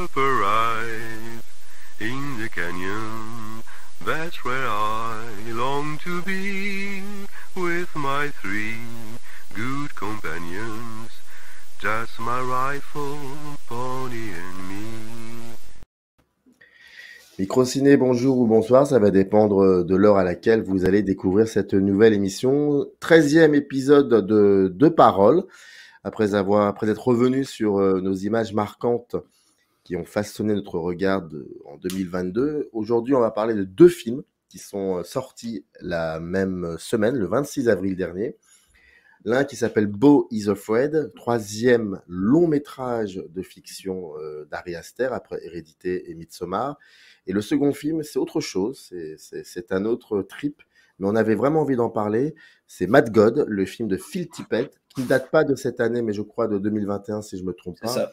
up arrive in the canyon. That's where I long to be with my three good companions. Just my rifle, pony and me. Microciné, bonjour ou bonsoir, ça va dépendre de l'heure à laquelle vous allez découvrir cette nouvelle émission. 13e épisode de Paroles, après être revenu sur nos images marquantes qui ont façonné notre regard en 2022. Aujourd'hui, on va parler de 2 films qui sont sortis la même semaine, le 26 avril dernier. L'un qui s'appelle Beau is Afraid, 3e long métrage de fiction d'Ari Aster après Hérédité et Midsommar. Et le second film, c'est autre chose, c'est un autre trip, mais on avait vraiment envie d'en parler. C'est Mad God, le film de Phil Tippett, qui ne date pas de cette année, mais je crois de 2021 si je me trompe pas. C'est ça.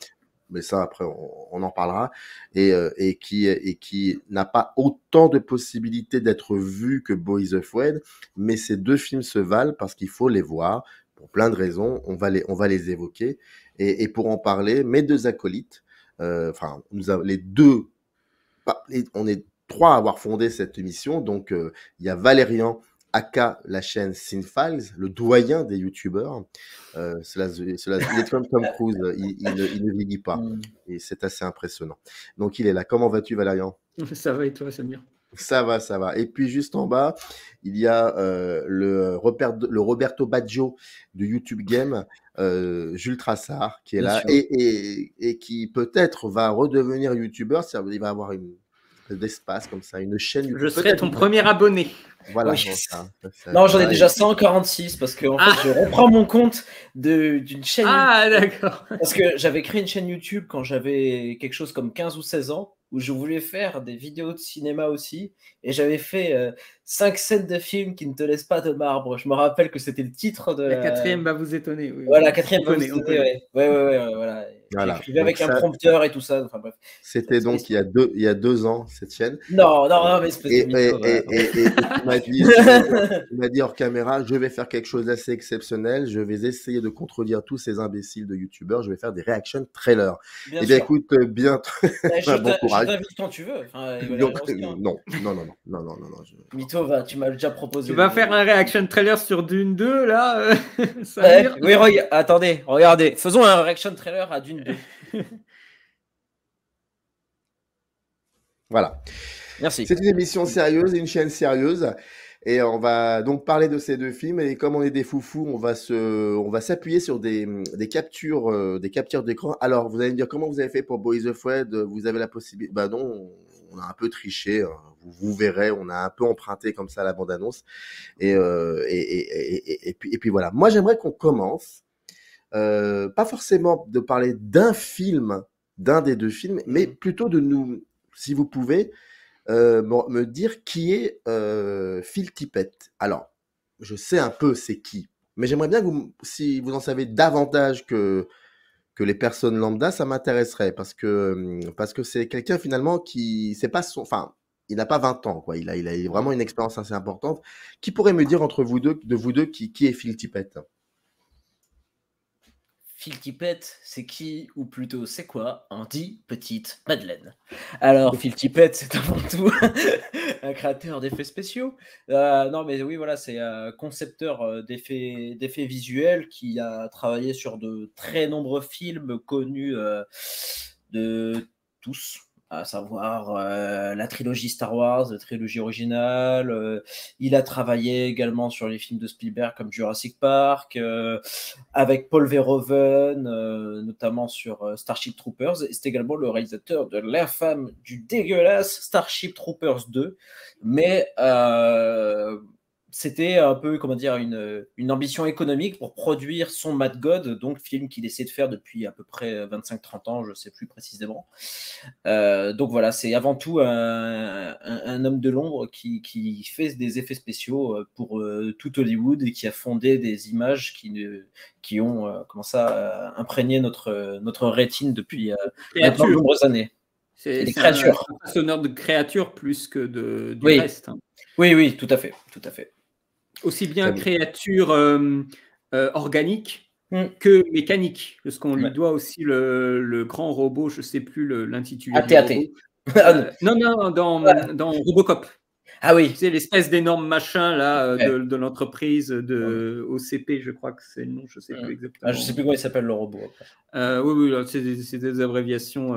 Mais ça, après, on en parlera. Et qui n'a pas autant de possibilités d'être vu que Beau is Afraid, mais ces 2 films se valent parce qu'il faut les voir pour plein de raisons. On va les évoquer. Et pour en parler, mes 2 acolytes, nous avons les 2, on est 3 à avoir fondé cette émission. Donc, il y a Valérian, aka la chaîne Cinefiles, le doyen des youtubeurs. Il est comme Tom Cruise, il ne vieillit pas. Et c'est assez impressionnant. Donc, il est là. Comment vas-tu, Valérian ? Ça va et toi, Samir ? Ça va. Et puis, juste en bas, il y a le Roberto Baggio du YouTube Game, Jules Trassard, qui est Bien là sûr. et qui peut-être va redevenir youtubeur. Il va avoir une d'espace comme ça, une chaîne YouTube. Je serai ton premier abonné. Voilà. Oui. Donc, ça Non, j'en ai va. déjà 146 parce que en fait, je reprends mon compte d'une chaîne Ah, d'accord. parce que j'avais créé une chaîne YouTube quand j'avais quelque chose comme 15 ou 16 ans où je voulais faire des vidéos de cinéma aussi et j'avais fait 5 scènes de films qui ne te laissent pas de marbre. Je me rappelle que c'était le titre de La 4e va vous étonner. Oui. Voilà, 4e On connaît. ouais, voilà. Voilà. J'écrivais avec Donc un ça, prompteur et tout ça. Enfin bref. c'était donc il y a 2 ans, cette chaîne. Non, mais espèce Et de mytho, voilà. tu m'as dit hors caméra, je vais faire quelque chose d'assez exceptionnel. Je vais essayer de contredire tous ces imbéciles de youtubeurs. Je vais faire des reaction trailers. Bien Eh bien, sûr. écoute, bien, bon Je courage. t'invite quand tu veux. Enfin, Donc, Valérian aussi, hein. non. Mytho, tu m'as déjà proposé. Tu vas faire un reaction trailer sur Dune 2, là Samir ? Oui, attendez, regardez. Faisons un reaction trailer à Dune 2. Voilà. Merci. C'est une émission sérieuse et une chaîne sérieuse. Et on va donc parler de ces 2 films. Et comme on est des foufous, on va s'appuyer sur des captures d'écran. Alors, vous allez me dire, comment vous avez fait pour Beau is Afraid ? Vous avez la possibilité. Bah non, on a un peu triché. Vous verrez, on a un peu emprunté comme ça la bande-annonce. Et puis voilà. Moi, j'aimerais qu'on commence, pas forcément de parler d'un film, d'un des 2 films, mais plutôt de nous, si vous pouvez, me dire qui est Phil Tippett. Alors, je sais un peu c'est qui, mais j'aimerais bien que si vous en savez davantage que les personnes lambda, ça m'intéresserait parce que c'est quelqu'un finalement qui c'est pas son, enfin, il n'a pas 20 ans quoi. Il a vraiment une expérience assez importante. Qui pourrait me dire entre vous deux qui est Phil Tippett ? Phil Tippett, c'est qui, ou plutôt c'est quoi, un dit petite Madeleine. Alors, Phil Tippett, c'est avant tout un créateur d'effets spéciaux. Non, mais oui, voilà, c'est un concepteur d'effets visuels qui a travaillé sur de très nombreux films connus de tous, à savoir la trilogie Star Wars, la trilogie originale. Il a travaillé également sur les films de Spielberg comme Jurassic Park, avec Paul Verhoeven, notamment sur Starship Troopers. C'est également le réalisateur de l'infâme du dégueulasse Starship Troopers 2. Mais c'était un peu, comment dire, une ambition économique pour produire son Mad God, donc film qu'il essaie de faire depuis à peu près 25-30 ans, je ne sais plus précisément. Donc voilà, c'est avant tout un homme de l'ombre qui fait des effets spéciaux pour tout Hollywood et qui a fondé des images qui ont commencé à imprégner notre rétine depuis de nombreuses années. C'est des créatures. Un façonneur de créatures plus que du Oui. reste. Hein. Oui, tout à fait. Aussi bien créatures organiques que mécanique, parce qu'on lui Ouais. doit aussi le grand robot, je ne sais plus l'intitulé du AT-AT. robot. Ah non. Non, dans Robocop. Ah oui. C'est l'espèce d'énorme machin là Ouais. de l'entreprise de OCP, je crois que c'est le nom, je ne sais plus exactement. Ah, je ne sais plus comment il s'appelle le robot. Oui, c'est des abréviations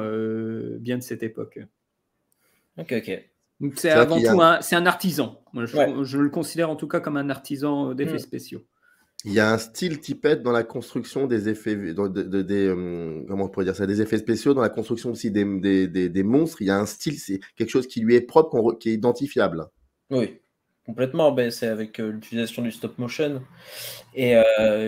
bien de cette époque. Ok. Donc c'est avant tout c'est un artisan. Moi, je le considère en tout cas comme un artisan d'effets spéciaux. Il y a un style Tippett dans la construction des effets, comment on pourrait dire ça, des effets spéciaux, dans la construction aussi des monstres. Il y a un style, c'est quelque chose qui lui est propre, qui est identifiable. Oui, complètement. Ben, c'est avec l'utilisation du stop motion. Et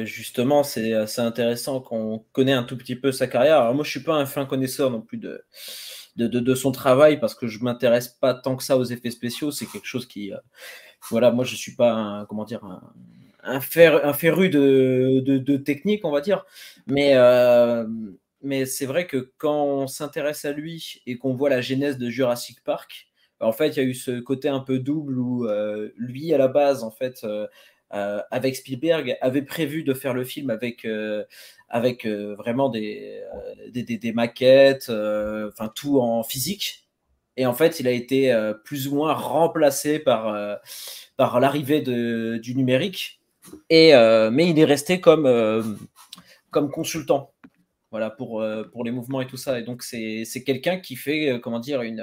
justement, c'est assez intéressant qu'on connaît un tout petit peu sa carrière. Alors moi, je suis pas un fin connaisseur non plus de son travail parce que je m'intéresse pas tant que ça aux effets spéciaux. C'est quelque chose qui, voilà, moi, je suis pas un féru de technique, on va dire. Mais c'est vrai que quand on s'intéresse à lui et qu'on voit la genèse de Jurassic Park, en fait, il y a eu ce côté un peu double où lui, à la base, en fait, avec Spielberg, avait prévu de faire le film avec vraiment des maquettes, enfin tout en physique. Et en fait, il a été plus ou moins remplacé par l'arrivée du numérique. Mais il est resté comme consultant, voilà, pour les mouvements et tout ça. Et donc, c'est quelqu'un qui fait, comment dire, qui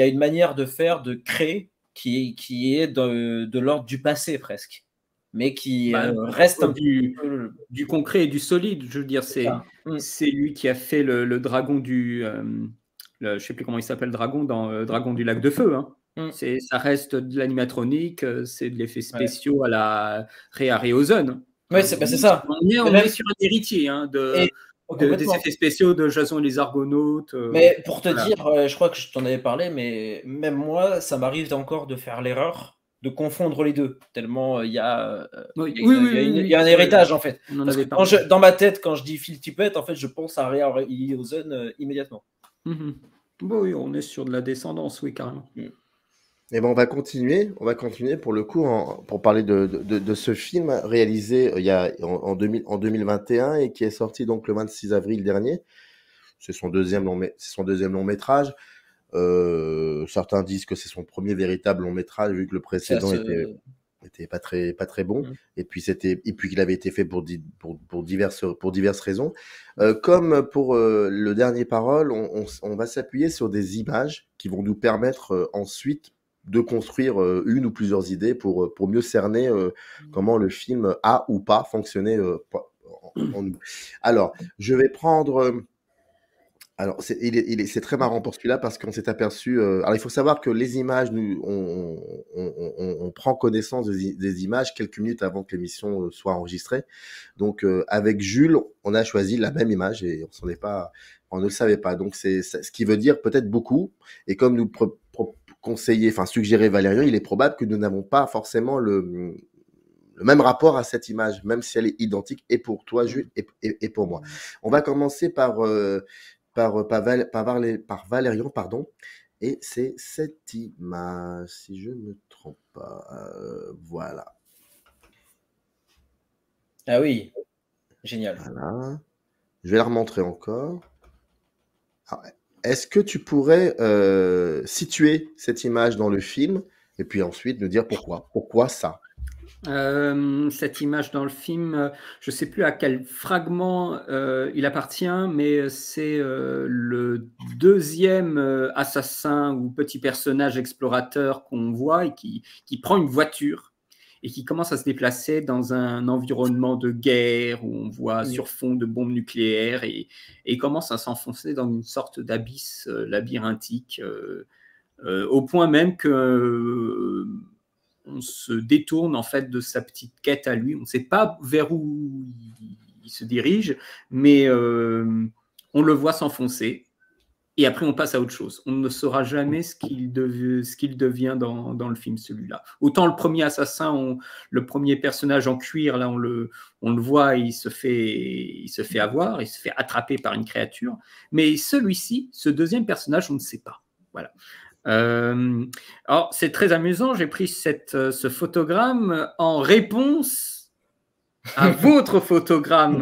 a une manière de faire, de créer, qui est de l'ordre du passé presque, mais qui reste du concret et du solide. Je veux dire, c'est lui qui a fait le dragon du... je ne sais plus comment il s'appelle, le dragon, dans Dragon du lac de feu. Hein. Ça reste de l'animatronique, c'est de l'effet spéciaux à la Ray Harryhausen. Oui, c'est ça. On est sur un héritier des effets spéciaux de Jason et les Argonautes. Mais pour te dire, je crois que je t'en avais parlé, mais même moi, ça m'arrive encore de faire l'erreur de confondre les deux, tellement il y a un héritage en fait. Parce que dans ma tête, quand je dis Phil Tippett, en fait, je pense à Ray Harryhausen immédiatement. Oui, on est sur de la descendance, oui, carrément. Et ben on va continuer pour le coup pour parler de ce film réalisé en 2021 et qui est sorti donc le 26 avril dernier. C'est son deuxième long métrage. Certains disent que c'est son premier véritable long métrage vu que le précédent était pas très bon et puis qu'il avait été fait pour diverses raisons. Comme pour le dernier parole, on va s'appuyer sur des images qui vont nous permettre ensuite de construire une ou plusieurs idées pour mieux cerner comment le film a ou pas fonctionné en nous. Alors, je vais prendre... Alors, c'est très marrant pour celui-là parce qu'on s'est aperçu... alors, il faut savoir que les images, on prend connaissance des images quelques minutes avant que l'émission soit enregistrée. Donc, avec Jules, on a choisi la même image et on ne le savait pas. Donc, c'est ce qui veut dire peut-être beaucoup. Et comme nous suggérer Valérian, il est probable que nous n'avons pas forcément le même rapport à cette image, même si elle est identique et pour toi, Jules, et pour moi. On va commencer par Valérian, pardon, et c'est cette image, si je ne me trompe pas. Voilà. Ah oui, génial. Voilà. Je vais la remontrer encore. Alors, est-ce que tu pourrais situer cette image dans le film et puis ensuite nous dire pourquoi ça? Cette image dans le film, je ne sais plus à quel fragment il appartient, mais c'est le deuxième assassin ou petit personnage explorateur qu'on voit et qui prend une voiture et qui commence à se déplacer dans un environnement de guerre où on voit sur fond de bombes nucléaires et commence à s'enfoncer dans une sorte d'abysse labyrinthique au point même que on se détourne en fait de sa petite quête à lui. On ne sait pas vers où il se dirige, mais on le voit s'enfoncer. Et après, on passe à autre chose. On ne saura jamais ce qu'il devient dans le film, celui-là. Autant le premier assassin, le premier personnage en cuir, là, on le voit, il se fait avoir, il se fait attraper par une créature. Mais celui-ci, ce deuxième personnage, on ne sait pas. Voilà. Alors, c'est très amusant. J'ai pris ce photogramme en réponse à votre photogramme,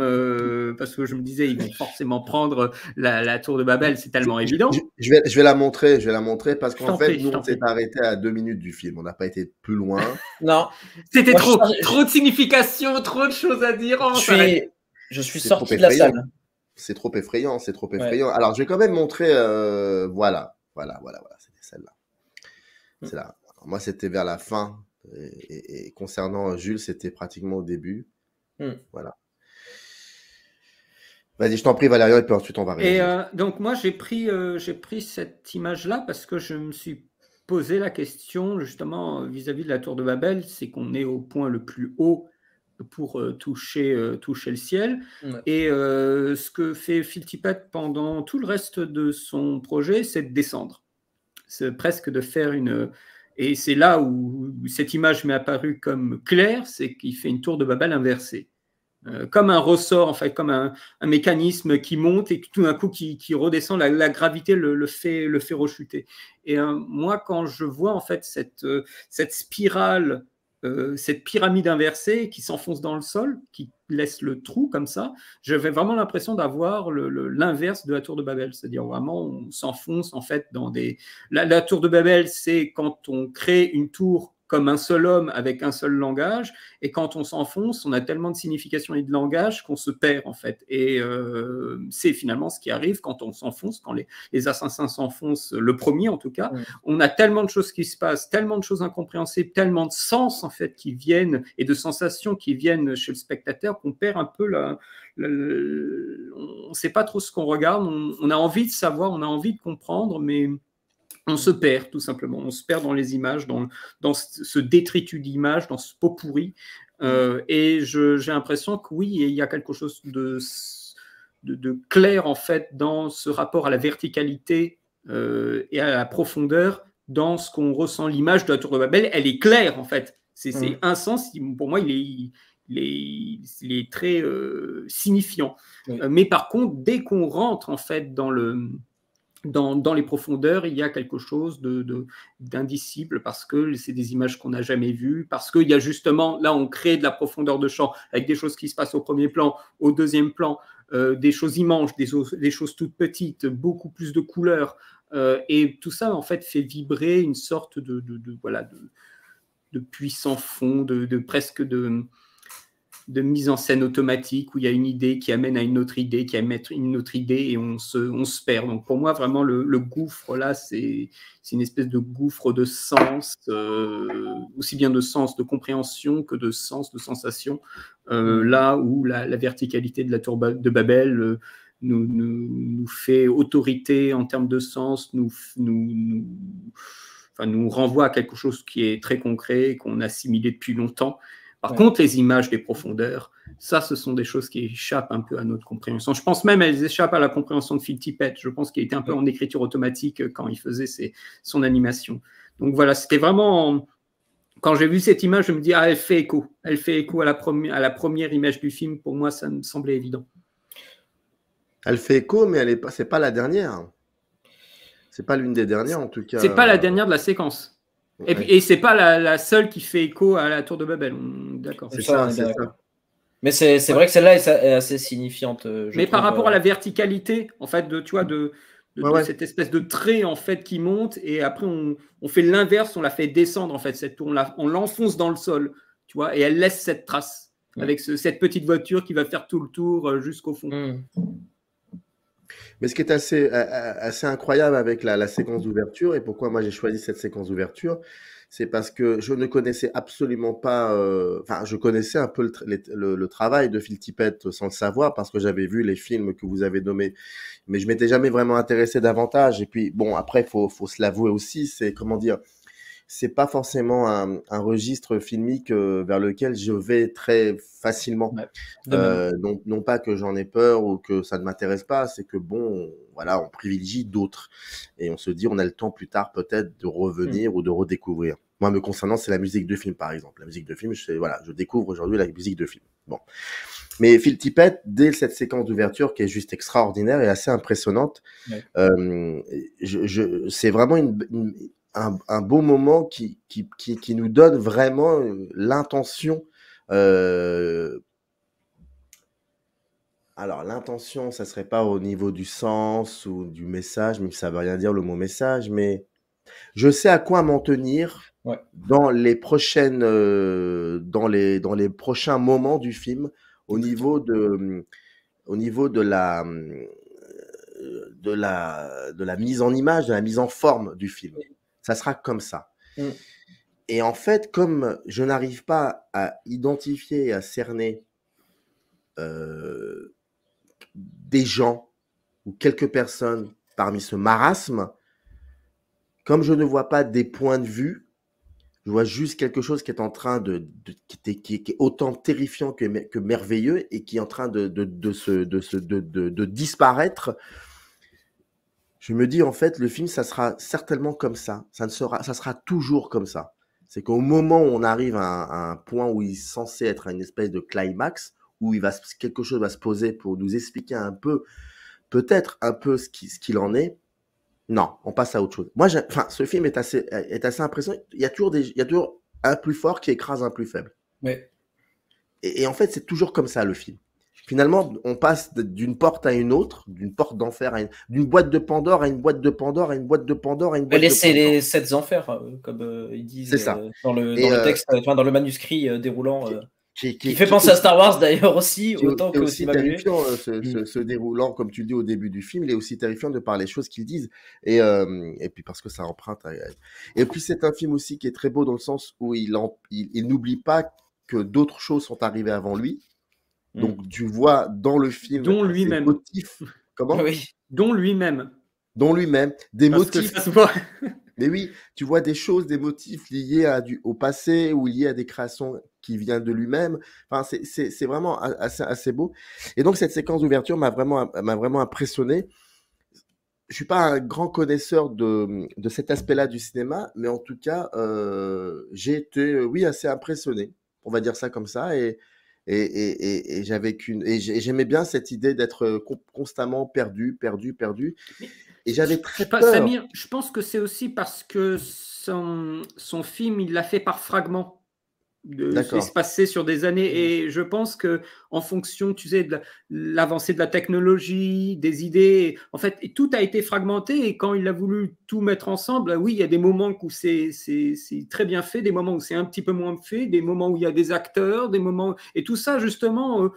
parce que je me disais, ils vont forcément prendre la tour de Babel, c'est tellement évident. Je vais la montrer, parce qu'en fait, nous, on s'est arrêté à 2 minutes du film. On n'a pas été plus loin. Non. C'était trop de signification, trop de choses à dire. Je suis sorti de la salle. C'est trop effrayant, Ouais. Alors, je vais quand même montrer, voilà, c'était celle-là. C'est là. Moi, c'était vers la fin. Et concernant Jules, c'était pratiquement au début. Voilà. Vas-y, je t'en prie, Valérian, et puis ensuite on va réagir. Et donc moi, j'ai pris cette image-là parce que je me suis posé la question justement vis-à-vis de la tour de Babel, c'est qu'on est au point le plus haut pour toucher le ciel. Et ce que fait Phil Tippett pendant tout le reste de son projet, c'est de descendre. C'est presque de faire une... Et c'est là où cette image m'est apparue comme claire, c'est qu'il fait une tour de Babel inversée. Comme un ressort, en fait, comme un mécanisme qui monte et tout d'un coup qui redescend, la gravité le fait rechuter. Et moi, quand je vois en fait cette spirale, cette pyramide inversée qui s'enfonce dans le sol, qui laisse le trou comme ça, j'avais vraiment l'impression d'avoir l'inverse de la tour de Babel, c'est-à-dire vraiment on s'enfonce en fait dans des... La tour de Babel, c'est quand on crée une tour comme un seul homme avec un seul langage, et quand on s'enfonce, on a tellement de signification et de langage qu'on se perd en fait. Et c'est finalement ce qui arrive quand on s'enfonce, quand les assassins s'enfoncent, le premier en tout cas, on a tellement de choses qui se passent, tellement de choses incompréhensibles, tellement de sens en fait qui viennent, et de sensations qui viennent chez le spectateur, qu'on perd un peu on ne sait pas trop ce qu'on regarde, on a envie de savoir, on a envie de comprendre, mais... on se perd tout simplement, on se perd dans les images, dans ce détritus d'images, dans ce pot pourri. Et j'ai l'impression que oui, il y a quelque chose de clair en fait dans ce rapport à la verticalité et à la profondeur dans ce qu'on ressent. L'image de la tour de Babel, elle est claire en fait. C'est un sens, pour moi, il est très signifiant. Mais par contre, dès qu'on rentre en fait dans les profondeurs, il y a quelque chose d'indicible parce que c'est des images qu'on n'a jamais vues, parce qu'il y a justement, là, on crée de la profondeur de champ avec des choses qui se passent au premier plan, au deuxième plan, des choses immenses, des choses toutes petites, beaucoup plus de couleurs. Et tout ça, en fait, fait vibrer une sorte de puissant fond, presque de mise en scène automatique où il y a une idée qui amène à une autre idée, qui amène à une autre idée et on se perd. Donc pour moi, vraiment, le gouffre, là, c'est une espèce de gouffre de sens, aussi bien de sens, de compréhension que de sens, de sensation, là où la verticalité de la tour de Babel nous fait autorité en termes de sens, nous renvoie à quelque chose qui est très concret, qu'on a assimilé depuis longtemps. Par contre, les images des profondeurs, ça, ce sont des choses qui échappent un peu à notre compréhension. Je pense même qu'elles échappent à la compréhension de Phil Tippett. Je pense qu'il était un peu en écriture automatique quand il faisait son animation. Donc voilà, c'était vraiment... Quand j'ai vu cette image, je me dis, elle fait écho. Elle fait écho à la première image du film. Pour moi, ça me semblait évident. Elle fait écho, mais c'est pas la dernière. C'est pas l'une des dernières, en tout cas. C'est pas la dernière de la séquence. Et c'est pas la seule qui fait écho à la tour de Babel. D'accord. C'est ça. Mais c'est vrai que celle-là est assez signifiante. Mais par rapport à la verticalité, en fait, de cette espèce de trait en fait qui monte, et après on fait l'inverse, on la fait descendre en fait cette tour, on l'enfonce dans le sol, tu vois, et elle laisse cette trace avec cette petite voiture qui va faire tout le tour jusqu'au fond. Mais ce qui est assez incroyable avec la séquence d'ouverture, et pourquoi moi j'ai choisi cette séquence d'ouverture, c'est parce que je ne connaissais absolument pas, je connaissais un peu le travail de Phil Tippett sans le savoir, parce que j'avais vu les films que vous avez nommés, mais je m'étais jamais vraiment intéressé davantage. Et puis bon, après faut se l'avouer aussi, c'est comment dire, c'est pas forcément un registre filmique vers lequel je vais très facilement. Non pas que j'en ai peur ou que ça ne m'intéresse pas, c'est que bon, voilà, on privilégie d'autres. Et on se dit, on a le temps plus tard peut-être de revenir ou de redécouvrir. Moi, me concernant, c'est la musique de film, par exemple. La musique de film, je découvre aujourd'hui la musique de film. Bon. Mais Phil Tippett, dès cette séquence d'ouverture qui est juste extraordinaire et assez impressionnante, c'est vraiment un beau moment qui nous donne vraiment l'intention Alors, l'intention, ça serait pas au niveau du sens ou du message, même si ça veut rien dire le mot message, mais je sais à quoi m'en tenir Ouais. dans les prochaines, dans les prochains moments du film, au niveau de, au niveau de la mise en image, de la mise en forme du film. Ça sera comme ça. Mm. Et en fait, comme je n'arrive pas à identifier et à cerner des gens ou quelques personnes parmi ce marasme, comme je ne vois pas des points de vue, je vois juste quelque chose qui est en train qui est autant terrifiant que merveilleux et qui est en train de disparaître. Je me dis, en fait, le film, ça sera certainement comme ça. Ça sera toujours comme ça. C'est qu'au moment où on arrive à un point où il est censé être une espèce de climax, où quelque chose va se poser pour nous expliquer un peu, peut-être un peu ce qu'il en est, non, on passe à autre chose. Moi, ce film est assez impressionnant. Il y a toujours un plus fort qui écrase un plus faible. Ouais. Et en fait, c'est toujours comme ça, le film. Finalement, on passe d'une porte à une autre, d'une porte d'enfer d'une boîte de Pandore à une boîte de Pandore à une boîte de Pandore à une boîte de Pandore. C'est les 7 enfers, comme ils disent dans le texte, enfin, dans le manuscrit déroulant. Qui fait penser à Star Wars d'ailleurs aussi, autant que aussi terrifiant, ce déroulant, comme tu le dis au début du film, il est aussi terrifiant de par les choses qu'ils disent. Et puis parce que ça emprunte. Et puis c'est un film aussi qui est très beau dans le sens où il n'oublie pas que d'autres choses sont arrivées avant lui. Donc tu vois dans le film dont lui-même. Motifs. Comment? Oui. Dont lui-même. Dont lui-même. Des parce motifs. Que ça se voit. Mais oui, tu vois des choses, des motifs liés au passé ou liés à des créations qui viennent de lui-même. Enfin, c'est vraiment assez beau. Et donc, cette séquence d'ouverture m'a vraiment impressionné. Je suis pas un grand connaisseur de cet aspect-là du cinéma, mais en tout cas, j'ai été, oui, assez impressionné. On va dire ça comme ça. Et j'aimais bien cette idée d'être constamment perdu. Et j'avais très peur. Samir, je pense que c'est aussi parce que son film, il l'a fait par fragments. Il se passait sur des années. Et je pense que en fonction, tu sais, de l'avancée de la technologie, des idées, en fait, tout a été fragmenté. Et quand il a voulu tout mettre ensemble, oui, il y a des moments où c'est très bien fait, des moments où c'est un petit peu moins fait, des moments où il y a des acteurs, des moments... Et tout ça, justement,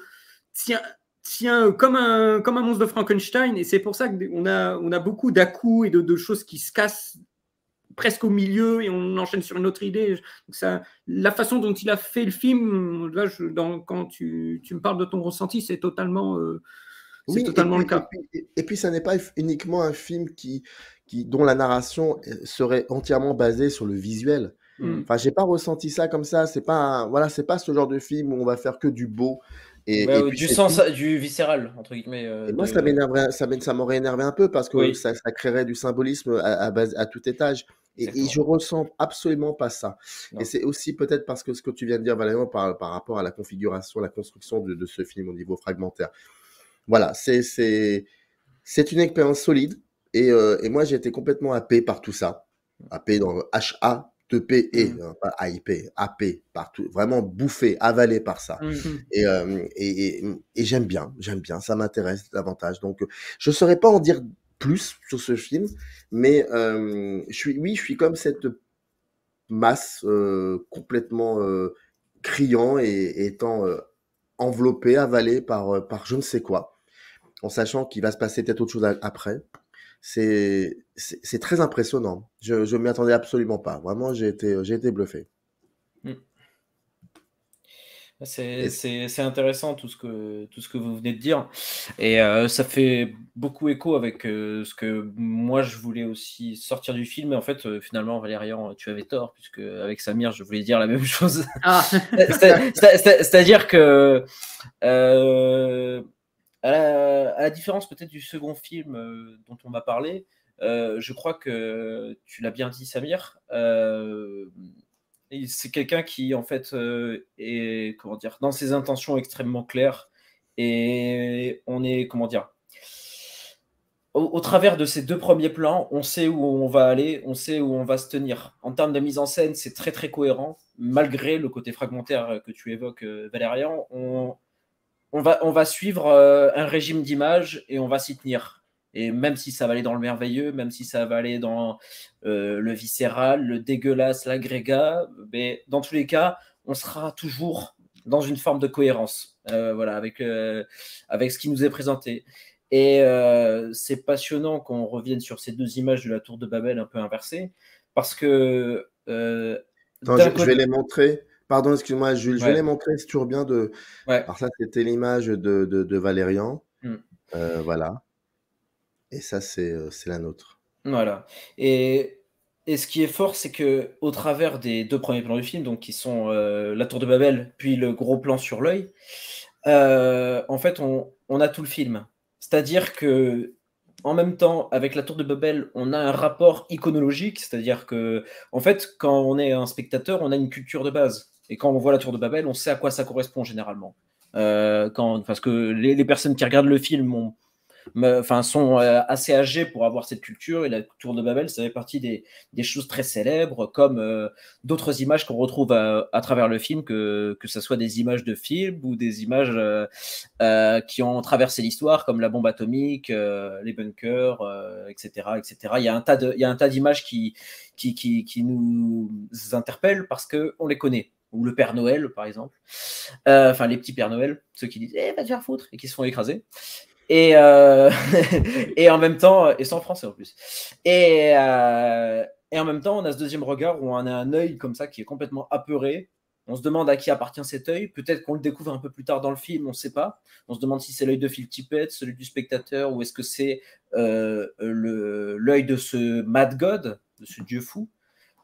tient comme un monstre de Frankenstein. Et c'est pour ça qu'on a beaucoup d'à-coups et de choses qui se cassent presque au milieu et on enchaîne sur une autre idée. Donc la façon dont il a fait le film, là, quand tu me parles de ton ressenti, c'est totalement, le cas. Et puis, ça n'est pas uniquement un film dont la narration serait entièrement basée sur le visuel. Enfin, j'ai pas ressenti ça comme ça. C'est pas ce genre de film où on va faire que du beau. Et puis du sens, du viscéral, entre guillemets. Et moi, ça m'aurait énervé un peu parce que ça créerait du symbolisme à tout étage. Et je ressens absolument pas ça. Non. Et c'est aussi peut-être parce que ce que tu viens de dire, Valérian, par rapport à la configuration, la construction de ce film au niveau fragmentaire. Voilà, c'est une expérience solide. Et moi, j'ai été complètement happé par tout ça. Happé dans le H-A-P-E, pas A-I-P, happé, partout, vraiment bouffé, avalé par ça. Et j'aime bien, ça m'intéresse davantage. Donc, je ne saurais pas en dire plus sur ce film, mais je suis comme cette masse complètement criant et étant enveloppé, avalé par je ne sais quoi, en sachant qu'il va se passer peut-être autre chose après. C'est très impressionnant. Je ne m'y attendais absolument pas. Vraiment, j'ai été bluffé. C'est intéressant tout ce que vous venez de dire. Et ça fait beaucoup écho avec ce que moi, je voulais aussi sortir du film. Mais en fait, finalement, Valérian, tu avais tort, puisque avec Samir, je voulais dire la même chose. Ah. C'est-à-dire que... à la différence peut-être du second film dont on m'a parlé, je crois que tu l'as bien dit, Samir, c'est quelqu'un qui en fait est, comment dire, dans ses intentions extrêmement claires, et on est, comment dire, au travers de ces deux premiers plans, on sait où on va aller, on sait où on va se tenir. En termes de mise en scène, c'est très très cohérent, malgré le côté fragmentaire que tu évoques, Valérian. on va suivre un régime d'image et on va s'y tenir. Et même si ça va aller dans le merveilleux, même si ça va aller dans le viscéral, le dégueulasse, l'agrégat, mais dans tous les cas, on sera toujours dans une forme de cohérence, voilà, avec ce qui nous est présenté. Et c'est passionnant qu'on revienne sur ces deux images de la tour de Babel un peu inversées, parce que Attends, je vais les montrer. Pardon, excuse-moi, Jules, je vais Ouais. les montrer, c'est toujours bien de. Ouais. Alors ça, c'était l'image de Valérian. Mm. Voilà. Et ça, c'est la nôtre. Voilà. Et ce qui est fort, c'est que au travers des deux premiers plans du film, donc qui sont la tour de Babel, puis le gros plan sur l'œil, en fait, on a tout le film. C'est-à-dire que en même temps, avec la tour de Babel, on a un rapport iconologique, c'est-à-dire que, en fait, quand on est un spectateur, on a une culture de base. Et quand on voit la tour de Babel, on sait à quoi ça correspond généralement. Parce que les personnes qui regardent le film sont assez âgés pour avoir cette culture, et la tour de Babel, ça fait partie des choses très célèbres, comme d'autres images qu'on retrouve à travers le film, que ce soit des images de films ou des images qui ont traversé l'histoire, comme la bombe atomique, les bunkers, etc., etc. Il y a un tas d'images qui nous interpellent parce qu'on les connaît. Ou le Père Noël, par exemple. Enfin, les petits Pères Noël, ceux qui disent va te faire foutre, et qui se font écraser. Et en même temps, et c'est en français en plus. Et en même temps, on a ce deuxième regard où on a un œil comme ça qui est complètement apeuré. On se demande à qui appartient cet œil. Peut-être qu'on le découvre un peu plus tard dans le film, on ne sait pas. On se demande si c'est l'œil de Phil Tippett, celui du spectateur, ou est-ce que c'est l'œil de ce Mad God, de ce dieu fou,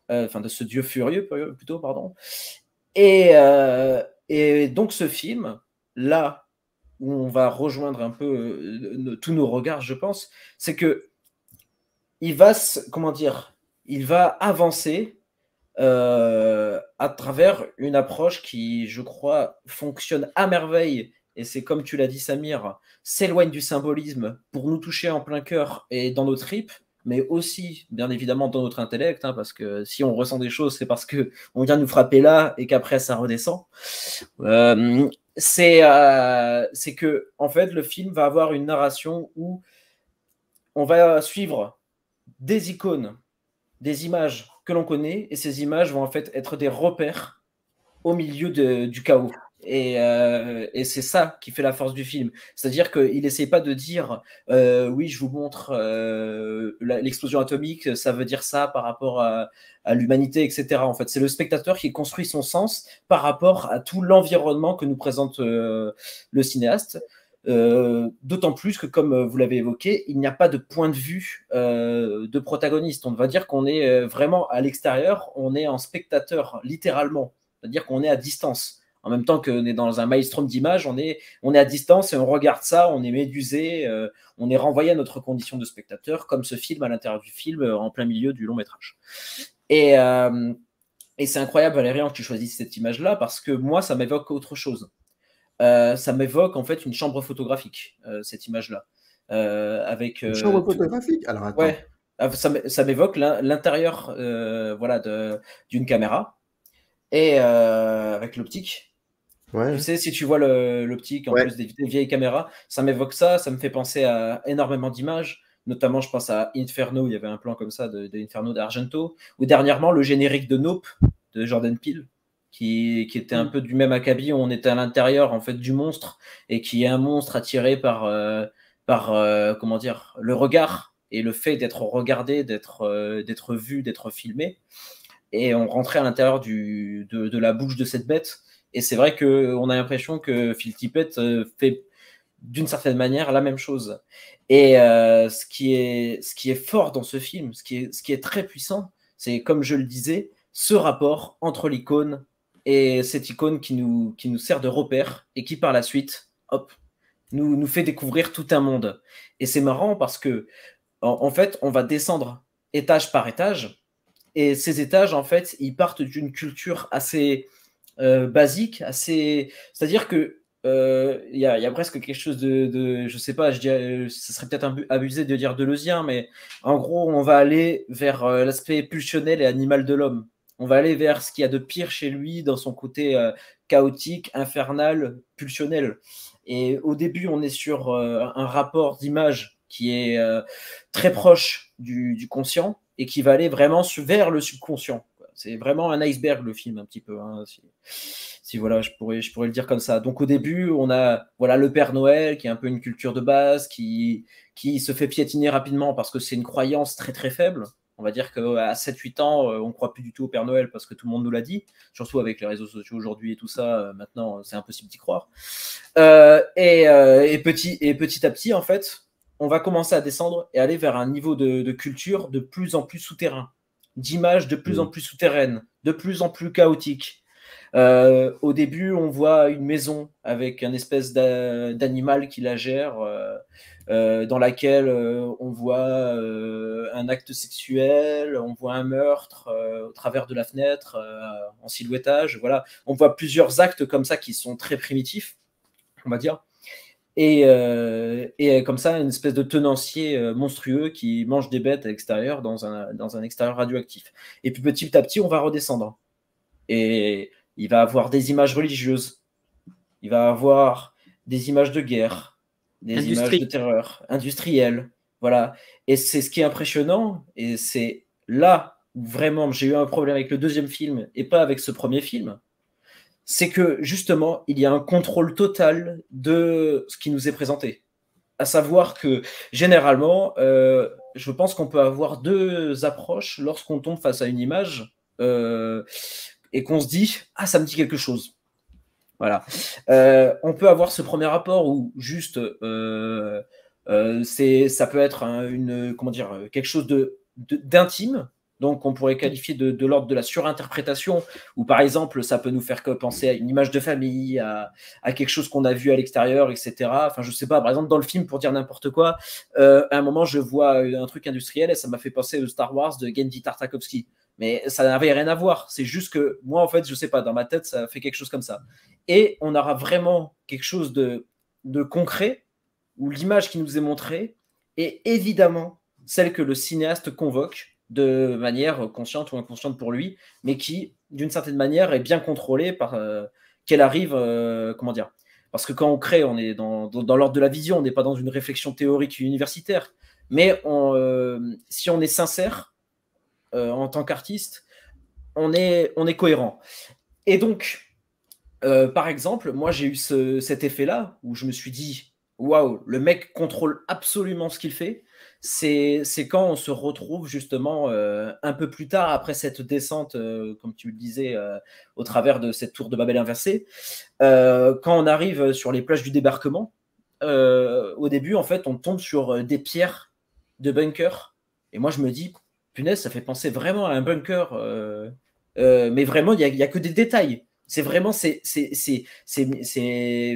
de ce dieu furieux plutôt, pardon. Et donc ce film, là, où on va rejoindre un peu tous nos regards, je pense, c'est que il va avancer à travers une approche qui, je crois, fonctionne à merveille. Et c'est comme tu l'as dit, Samir, s'éloigne du symbolisme pour nous toucher en plein cœur et dans nos tripes, mais aussi, bien évidemment, dans notre intellect, hein, parce que si on ressent des choses, c'est parce qu'on vient nous frapper là et qu'après, ça redescend. C'est que, en fait, le film va avoir une narration où on va suivre des icônes, des images que l'on connaît, et ces images vont en fait être des repères au milieu du chaos. Et c'est ça qui fait la force du film. C'est-à-dire qu'il n'essaie pas de dire oui, je vous montre l'explosion atomique, ça veut dire ça par rapport à l'humanité, etc. En fait, c'est le spectateur qui construit son sens par rapport à tout l'environnement que nous présente le cinéaste. D'autant plus que, comme vous l'avez évoqué, il n'y a pas de point de vue de protagoniste. On va dire qu'on est vraiment à l'extérieur, on est en spectateur, littéralement. C'est-à-dire qu'on est à distance. En même temps qu'on est dans un maelstrom d'images, on est à distance et on regarde ça, on est médusé, on est renvoyé à notre condition de spectateur, comme ce film à l'intérieur du film, en plein milieu du long métrage. Et c'est incroyable, Valérian, que tu choisisses cette image-là, parce que moi, ça m'évoque autre chose. Ça m'évoque en fait une chambre photographique, cette image-là. Avec, une chambre photographique? Alors attends. Ouais, ça m'évoque l'intérieur d'une caméra, et avec l'optique. Ouais. Tu sais, si tu vois l'optique en plus des vieilles caméras, ça m'évoque ça me fait penser à énormément d'images. Notamment, je pense à Inferno, il y avait un plan comme ça de Inferno d'Argento, ou dernièrement le générique de Nope de Jordan Peele, qui était un peu du même acabit, où on était à l'intérieur en fait du monstre, et qui est un monstre attiré par comment dire, le regard et le fait d'être regardé, d'être vu, d'être filmé, et on rentrait à l'intérieur de la bouche de cette bête. Et c'est vrai qu'on a l'impression que Phil Tippett fait d'une certaine manière la même chose. Et ce qui est fort dans ce film, ce qui est très puissant, c'est, comme je le disais, ce rapport entre l'icône et cette icône qui nous sert de repère, et qui par la suite, hop, nous fait découvrir tout un monde. Et c'est marrant parce que en fait, on va descendre étage par étage, et ces étages, en fait, ils partent d'une culture assez basique, c'est-à-dire que il y a presque quelque chose de je sais pas, je dirais, ce serait peut-être un peu abusé de dire deleuzien, mais en gros, on va aller vers l'aspect pulsionnel et animal de l'homme. On va aller vers ce qu'il y a de pire chez lui dans son côté chaotique, infernal, pulsionnel. Et au début, on est sur un rapport d'image qui est très proche du conscient et qui va aller vraiment vers le subconscient. C'est vraiment un iceberg, le film, un petit peu. Hein, si voilà, je pourrais le dire comme ça. Donc au début, on a le Père Noël, qui est un peu une culture de base, qui se fait piétiner rapidement parce que c'est une croyance très très faible. On va dire qu'à 7-8 ans, on ne croit plus du tout au Père Noël parce que tout le monde nous l'a dit. Surtout avec les réseaux sociaux aujourd'hui et tout ça, maintenant, c'est impossible d'y croire. Et petit à petit, en fait, on va commencer à descendre et aller vers un niveau de culture de plus en plus souterrain, d'images de plus en plus souterraines, de plus en plus chaotiques. Au début, on voit une maison avec un espèce d'animal qui la gère, dans laquelle on voit un acte sexuel, on voit un meurtre au travers de la fenêtre, en silhouettage. Voilà. On voit plusieurs actes comme ça qui sont très primitifs, on va dire. Et comme ça, une espèce de tenancier monstrueux qui mange des bêtes à l'extérieur dans un extérieur radioactif. Et puis petit à petit, on va redescendre. Et il va avoir des images religieuses, il va avoir des images de guerre, des images de terreur, industrielles. Voilà. Et c'est ce qui est impressionnant. Et c'est là où vraiment j'ai eu un problème avec le deuxième film et pas avec ce premier film. C'est que justement, il y a un contrôle total de ce qui nous est présenté. À savoir que généralement, je pense qu'on peut avoir deux approches lorsqu'on tombe face à une image et qu'on se dit « Ah, ça me dit quelque chose ». Voilà. On peut avoir ce premier rapport où juste ça peut être quelque chose d'intime. Donc, on pourrait qualifier de l'ordre de la surinterprétation, où par exemple, ça peut nous faire penser à une image de famille, à quelque chose qu'on a vu à l'extérieur, etc. Enfin, je sais pas, par exemple, dans le film, pour dire n'importe quoi, à un moment, je vois un truc industriel et ça m'a fait penser au Star Wars de Genndy Tartakovsky. Mais ça n'avait rien à voir. C'est juste que moi, en fait, je sais pas, dans ma tête, ça fait quelque chose comme ça. Et on aura vraiment quelque chose de concret, où l'image qui nous est montrée est évidemment celle que le cinéaste convoque, de manière consciente ou inconsciente pour lui, mais qui, d'une certaine manière, est bien contrôlée par qu'elle arrive, parce que quand on crée, on est dans l'ordre de la vision, on n'est pas dans une réflexion théorique universitaire, mais si on est sincère en tant qu'artiste, on est cohérent. Et donc, par exemple, moi j'ai eu cet effet-là, où je me suis dit, waouh, le mec contrôle absolument ce qu'il fait. C'est quand on se retrouve justement un peu plus tard, après cette descente, comme tu le disais, au travers de cette tour de Babel inversée, quand on arrive sur les plages du débarquement, au début, en fait, on tombe sur des pierres de bunker. Et moi, je me dis, punaise, ça fait penser vraiment à un bunker. Mais vraiment, il n'y a que des détails. C'est vraiment, c'est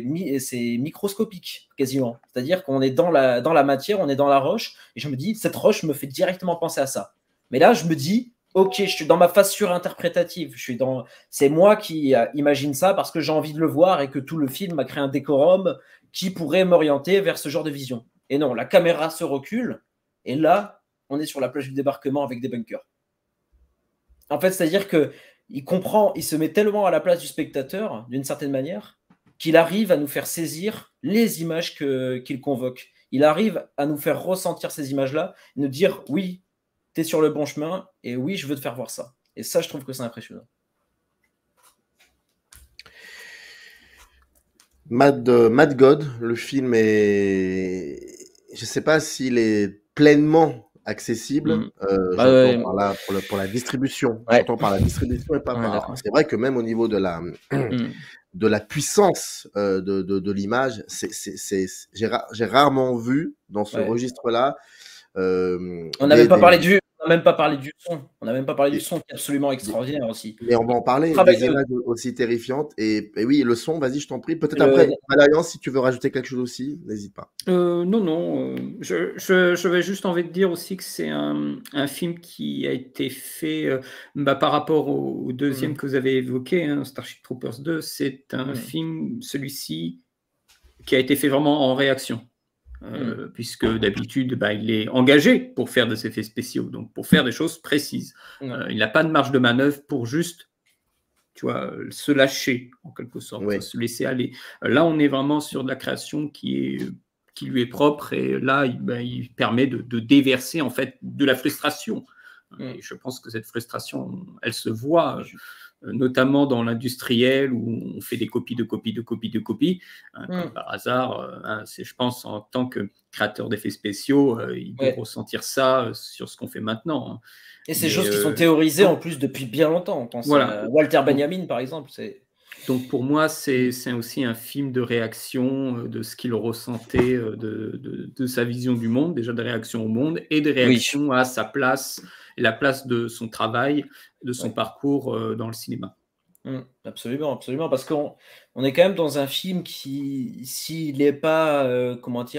microscopique quasiment. C'est-à-dire qu'on est dans la matière, on est dans la roche, et je me dis, cette roche me fait directement penser à ça. Mais là, je me dis, ok, je suis dans ma phase surinterprétative. C'est moi qui imagine ça parce que j'ai envie de le voir et que tout le film a créé un décorum qui pourrait m'orienter vers ce genre de vision. Et non, la caméra se recule, et là, on est sur la plage du débarquement avec des bunkers. En fait, c'est-à-dire que il se met tellement à la place du spectateur, d'une certaine manière, qu'il arrive à nous faire saisir les images qu'il convoque. Il arrive à nous faire ressentir ces images-là, et nous dire, oui, tu es sur le bon chemin, et oui, je veux te faire voir ça. Et ça, je trouve que c'est impressionnant. Mad God, le film est... Je ne sais pas s'il est pleinement accessible, j'entends par là pour la distribution. Ouais. J'entends par la distribution et pas par... C'est vrai que même au niveau de la puissance de l'image, j'ai rarement vu dans ce registre-là... On n'a même pas parlé du... On n'a même pas parlé du son. On n'a même pas parlé du son qui est absolument extraordinaire aussi. Mais on va en parler, des images aussi terrifiantes. Et oui, le son, vas-y, je t'en prie. Peut-être après, Valérian, si tu veux rajouter quelque chose aussi, n'hésite pas. Non. Je vais juste envie de dire aussi que c'est un film qui a été fait par rapport au deuxième que vous avez évoqué, Starship Troopers 2. C'est un film, celui-ci, qui a été fait vraiment en réaction. Puisque d'habitude, il est engagé pour faire des effets spéciaux, donc pour faire des choses précises. Il n'a pas de marge de manœuvre pour juste tu vois, se lâcher en quelque sorte, Oui. se laisser aller. Là, on est vraiment sur de la création qui lui est propre et là, il permet de déverser en fait de la frustration. Et je pense que cette frustration, elle se voit notamment dans l'industriel où on fait des copies de copies de copies de copies. Comme par hasard, je pense en tant que créateur d'effets spéciaux, il doit ressentir ça sur ce qu'on fait maintenant. Et c'est des choses qui sont théorisées en plus depuis bien longtemps. On pense à Walter Benjamin, par exemple. Donc pour moi, c'est aussi un film de réaction de ce qu'il ressentait, de sa vision du monde, déjà de réaction au monde et de réaction à sa place et la place de son travail, de son parcours dans le cinéma. Absolument, absolument, parce qu'on est quand même dans un film qui, s'il n'est pas,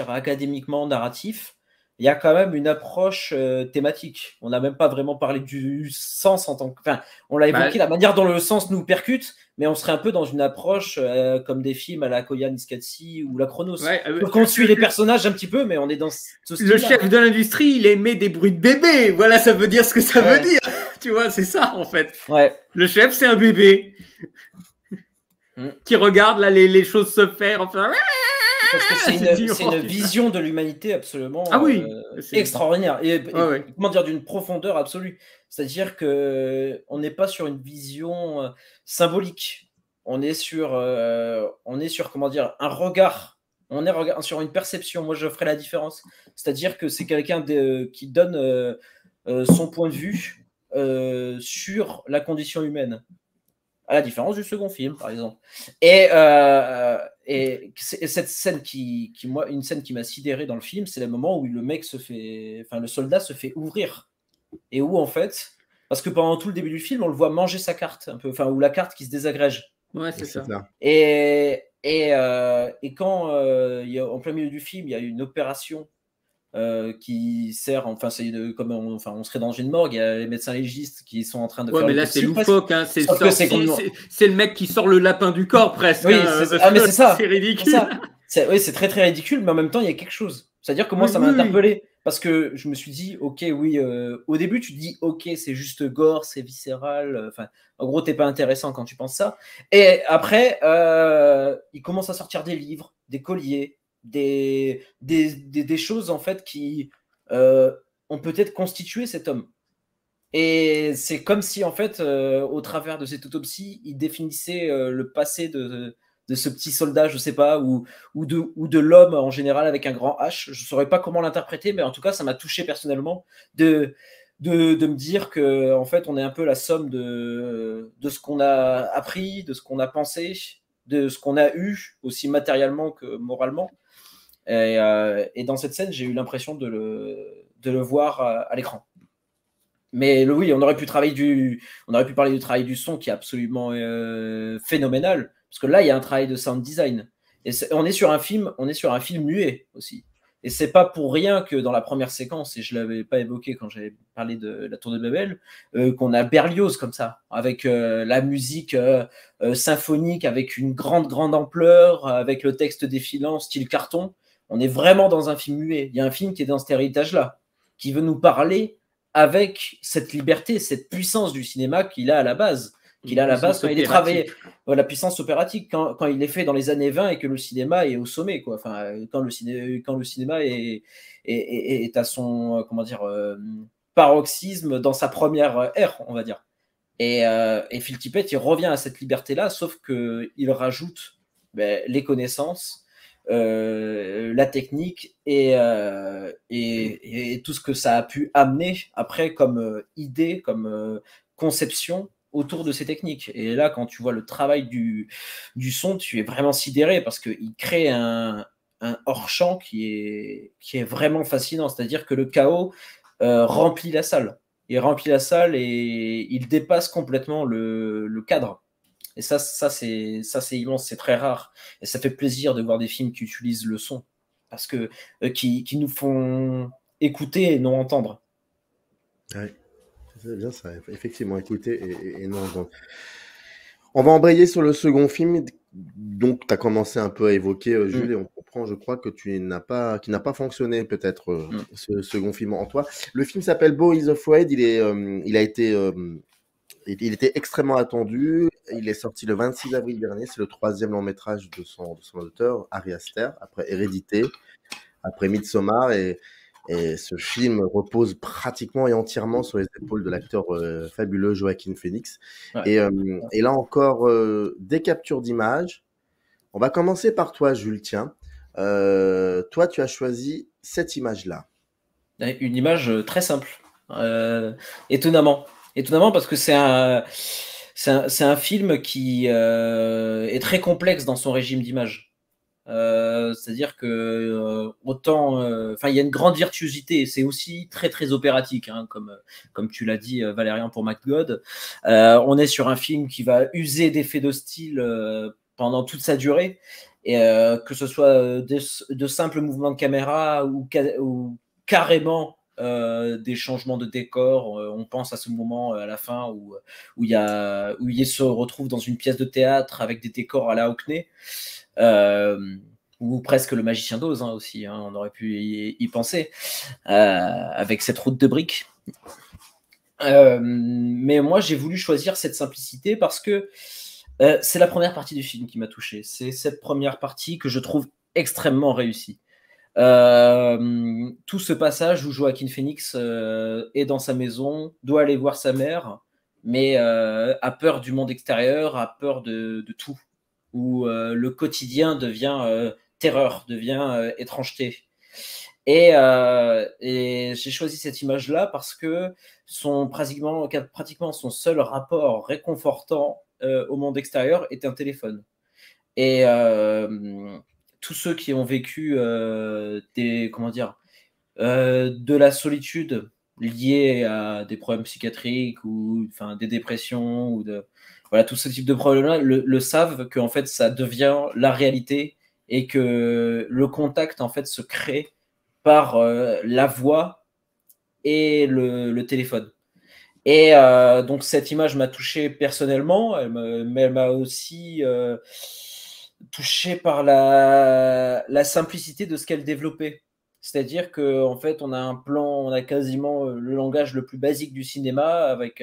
académiquement narratif, il y a quand même une approche thématique. On n'a même pas vraiment parlé du sens en tant que... Enfin, on l'a évoqué, la manière dont le sens nous percute, mais on serait un peu dans une approche comme des films à la Koyaanisqatsi ou la Chronos. Donc on suit les personnages un petit peu, mais on est dans ce style-là. Le chef de l'industrie, il émet des bruits de bébé. Voilà, ça veut dire ce que ça veut dire. Tu vois, c'est ça en fait. Le chef, c'est un bébé qui regarde là, les choses se faire. Enfin, parce que c'est une vision de l'humanité absolument extraordinaire et comment dire, d'une profondeur absolue. C'est-à-dire que on n'est pas sur une vision symbolique. On est sur comment dire, un regard. On est sur une perception. Moi, je ferai la différence. C'est-à-dire que c'est quelqu'un qui donne son point de vue sur la condition humaine. À la différence du second film, par exemple. Et cette scène une scène qui m'a sidéré dans le film, c'est le moment où le soldat se fait ouvrir. Et où, en fait, parce que pendant tout le début du film, on le voit manger sa carte, un peu, ou la carte qui se désagrège. Ouais, c'est ça. Et quand, en plein milieu du film, il y a une opération qui sert, on serait dans une morgue, il y a les médecins légistes qui sont en train de faire. Mais là c'est loufoque, hein. C'est le mec qui sort le lapin du corps presque. Oui, mais c'est ça. C'est ridicule. C'est très très ridicule, mais en même temps il y a quelque chose. C'est-à-dire que moi ça m'a interpellé parce que je me suis dit au début tu te dis c'est juste gore, c'est viscéral. En gros t'es pas intéressant quand tu penses ça. Et après il commence à sortir des livres, des colliers. Des choses en fait qui ont peut-être constitué cet homme. Et c'est comme si en fait au travers de cette autopsie il définissait le passé de ce petit soldat, je sais pas, ou de l'homme en général avec un grand H. Je saurais pas comment l'interpréter, mais en tout cas ça m'a touché personnellement de me dire que en fait on est un peu la somme de ce qu'on a appris, de ce qu'on a pensé, de ce qu'on a eu aussi matériellement que moralement. Et dans cette scène, j'ai eu l'impression de le voir à l'écran. Mais oui, on aurait pu parler du travail du son qui est absolument phénoménal, parce que là, il y a un travail de sound design. Et on est sur un film muet aussi. Et c'est pas pour rien que dans la première séquence, et je l'avais pas évoqué quand j'avais parlé de la Tour de Babel, qu'on a Berlioz comme ça, avec la musique symphonique, avec une grande ampleur, avec le texte défilant, style carton. On est vraiment dans un film muet. Il y a un film qui est dans cet héritage-là, qui veut nous parler avec cette liberté, cette puissance du cinéma qu'il a à la base. Quand il est travaillé, la puissance opératique, quand il est fait dans les années 20 et que le cinéma est au sommet, quoi. Enfin, quand le cinéma est à son paroxysme dans sa première ère, on va dire. Et Phil Tippett, il revient à cette liberté-là, sauf qu'il rajoute les connaissances, la technique et tout ce que ça a pu amener après comme idée, comme conception autour de ces techniques. Et là, quand tu vois le travail du son, tu es vraiment sidéré parce qu'il crée un hors-champ qui est vraiment fascinant. C'est-à-dire que le chaos remplit la salle. Il remplit la salle et il dépasse complètement le cadre. Et ça c'est immense, c'est très rare. Et ça fait plaisir de voir des films qui utilisent le son, parce que qui nous font écouter et non entendre. Ouais, c'est bien ça, effectivement, écouter et non entendre. On va embrayer sur le second film. Donc, tu as commencé un peu à évoquer, Jules, et on comprend, je crois, que qui n'a pas fonctionné peut-être ce second film en toi. Le film s'appelle Beau is Afraid. Il a été il était extrêmement attendu. Il est sorti le 26 avril dernier. C'est le 3e long métrage de son auteur, Ari Aster, après Hérédité, après Midsommar. Et ce film repose pratiquement et entièrement sur les épaules de l'acteur fabuleux Joaquin Phoenix. Ouais. Et là encore, des captures d'images. On va commencer par toi, Jules. Tiens, toi, tu as choisi cette image-là. Une image très simple, étonnamment parce que c'est un film qui est très complexe dans son régime d'image. C'est-à-dire que autant, il y a une grande virtuosité, c'est aussi très très opératique, hein, comme tu l'as dit, Valérian, pour McGod. On est sur un film qui va user d'effets de style pendant toute sa durée, et que ce soit de simples mouvements de caméra ou carrément des changements de décor. On pense à ce moment à la fin où il se retrouve dans une pièce de théâtre avec des décors à la Hockney, ou presque le Magicien d'Oz, hein, aussi, hein, on aurait pu y penser, avec cette route de briques. Mais moi, j'ai voulu choisir cette simplicité parce que c'est la première partie du film qui m'a touché. C'est cette première partie que je trouve extrêmement réussie. Tout ce passage où Joaquin Phoenix est dans sa maison, doit aller voir sa mère, mais a peur du monde extérieur, a peur de tout, où le quotidien devient terreur, devient étrangeté. Et j'ai choisi cette image-là parce que pratiquement son seul rapport réconfortant au monde extérieur est un téléphone. Et tous ceux qui ont vécu de la solitude liée à des problèmes psychiatriques ou des dépressions ou tout ce type de problèmes-là le savent, que en fait ça devient la réalité et que le contact en fait se crée par la voix et le téléphone. Et donc cette image m'a touché personnellement, mais elle m'a aussi touché par la simplicité de ce qu'elle développait. C'est-à-dire qu'en fait, on a un plan, on a quasiment le langage le plus basique du cinéma, avec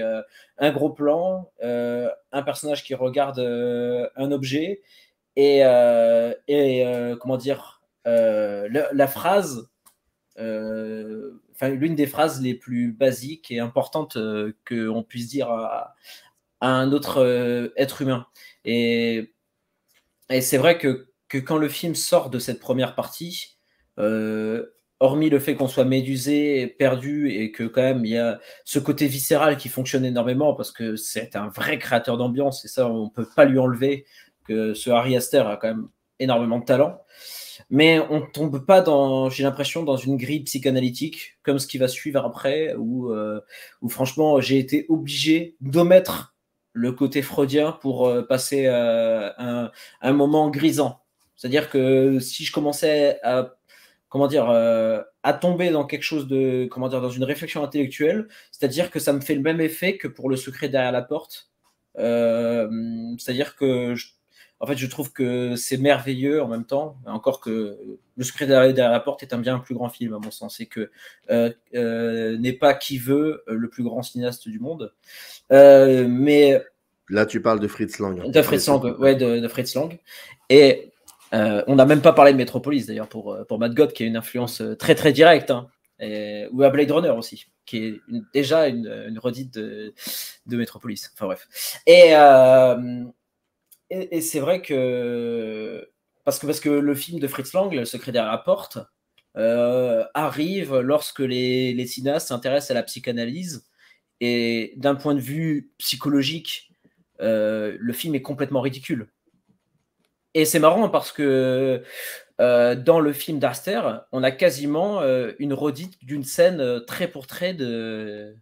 un gros plan, un personnage qui regarde un objet, et comment dire, la phrase, l'une des phrases les plus basiques et importantes qu'on puisse dire à un autre être humain. Et c'est vrai que quand le film sort de cette première partie, hormis le fait qu'on soit médusé, perdu, et que quand même il y a ce côté viscéral qui fonctionne énormément, parce que c'est un vrai créateur d'ambiance, et ça on ne peut pas lui enlever, que ce Ari Aster a quand même énormément de talent. Mais on ne tombe pas j'ai l'impression, dans une grille psychanalytique, comme ce qui va suivre après, où franchement j'ai été obligé d'omettre le côté freudien pour passer un moment grisant. C'est-à-dire que si je commençais à tomber dans quelque chose dans une réflexion intellectuelle, c'est-à-dire que ça me fait le même effet que pour Le Secret derrière la porte. C'est-à-dire que je trouve que c'est merveilleux en même temps, encore que Le Secret derrière la porte est un bien plus grand film à mon sens, et que n'est pas qui veut le plus grand cinéaste du monde. Mais là, tu parles de Fritz Lang. De Fritz Lang, ouais, de Fritz Lang. Et on n'a même pas parlé de Metropolis d'ailleurs pour Matt God, qui a une influence très très directe, hein, ou à Blade Runner aussi, qui est déjà une redite de Metropolis. Enfin bref. Et c'est vrai que parce que le film de Fritz Lang, Le Secret derrière la porte, arrive lorsque les cinéastes s'intéressent à la psychanalyse, et d'un point de vue psychologique, le film est complètement ridicule. Et c'est marrant parce que dans le film d'Aster, on a quasiment une redite d'une scène trait pour trait du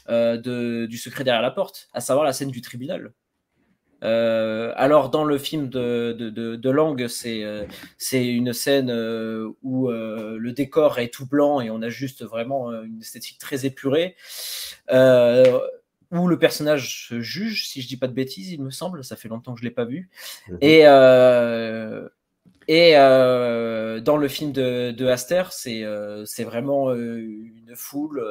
Secret derrière la porte, à savoir la scène du tribunal. Alors dans le film de Lang, c'est une scène où le décor est tout blanc et on a juste vraiment une esthétique très épurée, où le personnage se juge, si je dis pas de bêtises, il me semble, ça fait longtemps que je l'ai pas vu. Et dans le film de Aster, c'est vraiment une foule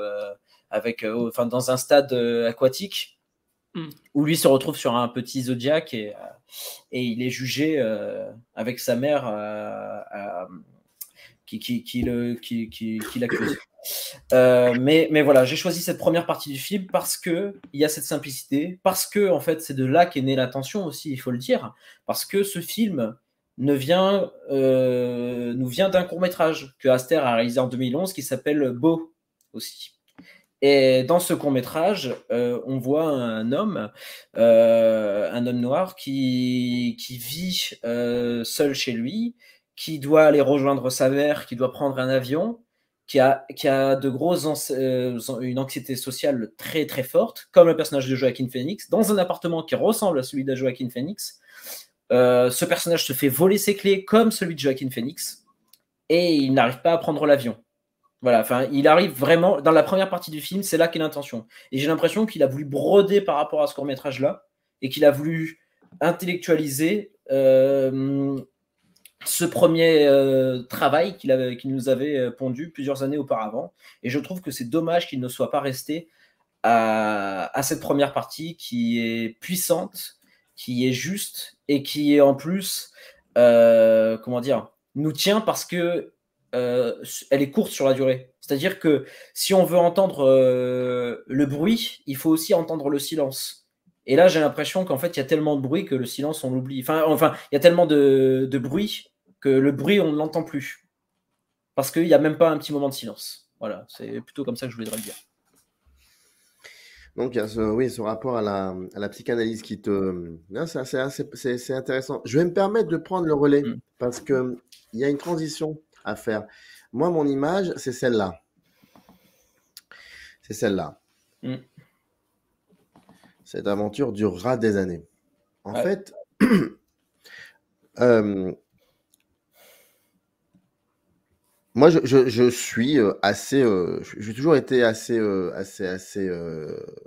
avec, dans un stade aquatique. où lui se retrouve sur un petit Zodiac et il est jugé avec sa mère qui l'accuse. Mais voilà, j'ai choisi cette première partie du film parce que il y a cette simplicité, parce que en fait c'est de là qu'est née la tension aussi, il faut le dire, parce que ce film nous vient d'un court-métrage que Aster a réalisé en 2011 qui s'appelle Beau aussi. Et dans ce court-métrage, on voit un homme noir qui vit seul chez lui, qui doit aller rejoindre sa mère, qui doit prendre un avion, qui a de grosses une anxiété sociale très très forte, comme le personnage de Joaquin Phoenix, dans un appartement qui ressemble à celui de Joaquin Phoenix. Ce personnage se fait voler ses clés comme celui de Joaquin Phoenix, et il n'arrive pas à prendre l'avion. Voilà, enfin, il arrive vraiment, dans la première partie du film, c'est là qu'est l'intention. Et j'ai l'impression qu'il a voulu broder par rapport à ce court-métrage-là, et qu'il a voulu intellectualiser ce premier travail qu'il nous avait pondu plusieurs années auparavant. Et je trouve que c'est dommage qu'il ne soit pas resté à cette première partie qui est puissante, qui est juste, et qui est en plus, nous tient parce que elle est courte sur la durée. C'est-à-dire que si on veut entendre le bruit, il faut aussi entendre le silence. Et là, j'ai l'impression qu'en fait, il y a tellement de bruit que le silence, on l'oublie. Enfin, il y a tellement de bruit que le bruit, on ne l'entend plus. Parce qu'il n'y a même pas un petit moment de silence. Voilà, c'est plutôt comme ça que je voudrais le dire. Donc, il y a ce rapport à la psychanalyse qui te... C'est intéressant. Je vais me permettre de prendre le relais parce qu'il y a une transition à faire. Moi, mon image, c'est celle-là. C'est celle-là. Cette aventure durera des années. En fait, moi, je suis assez... j'ai toujours été assez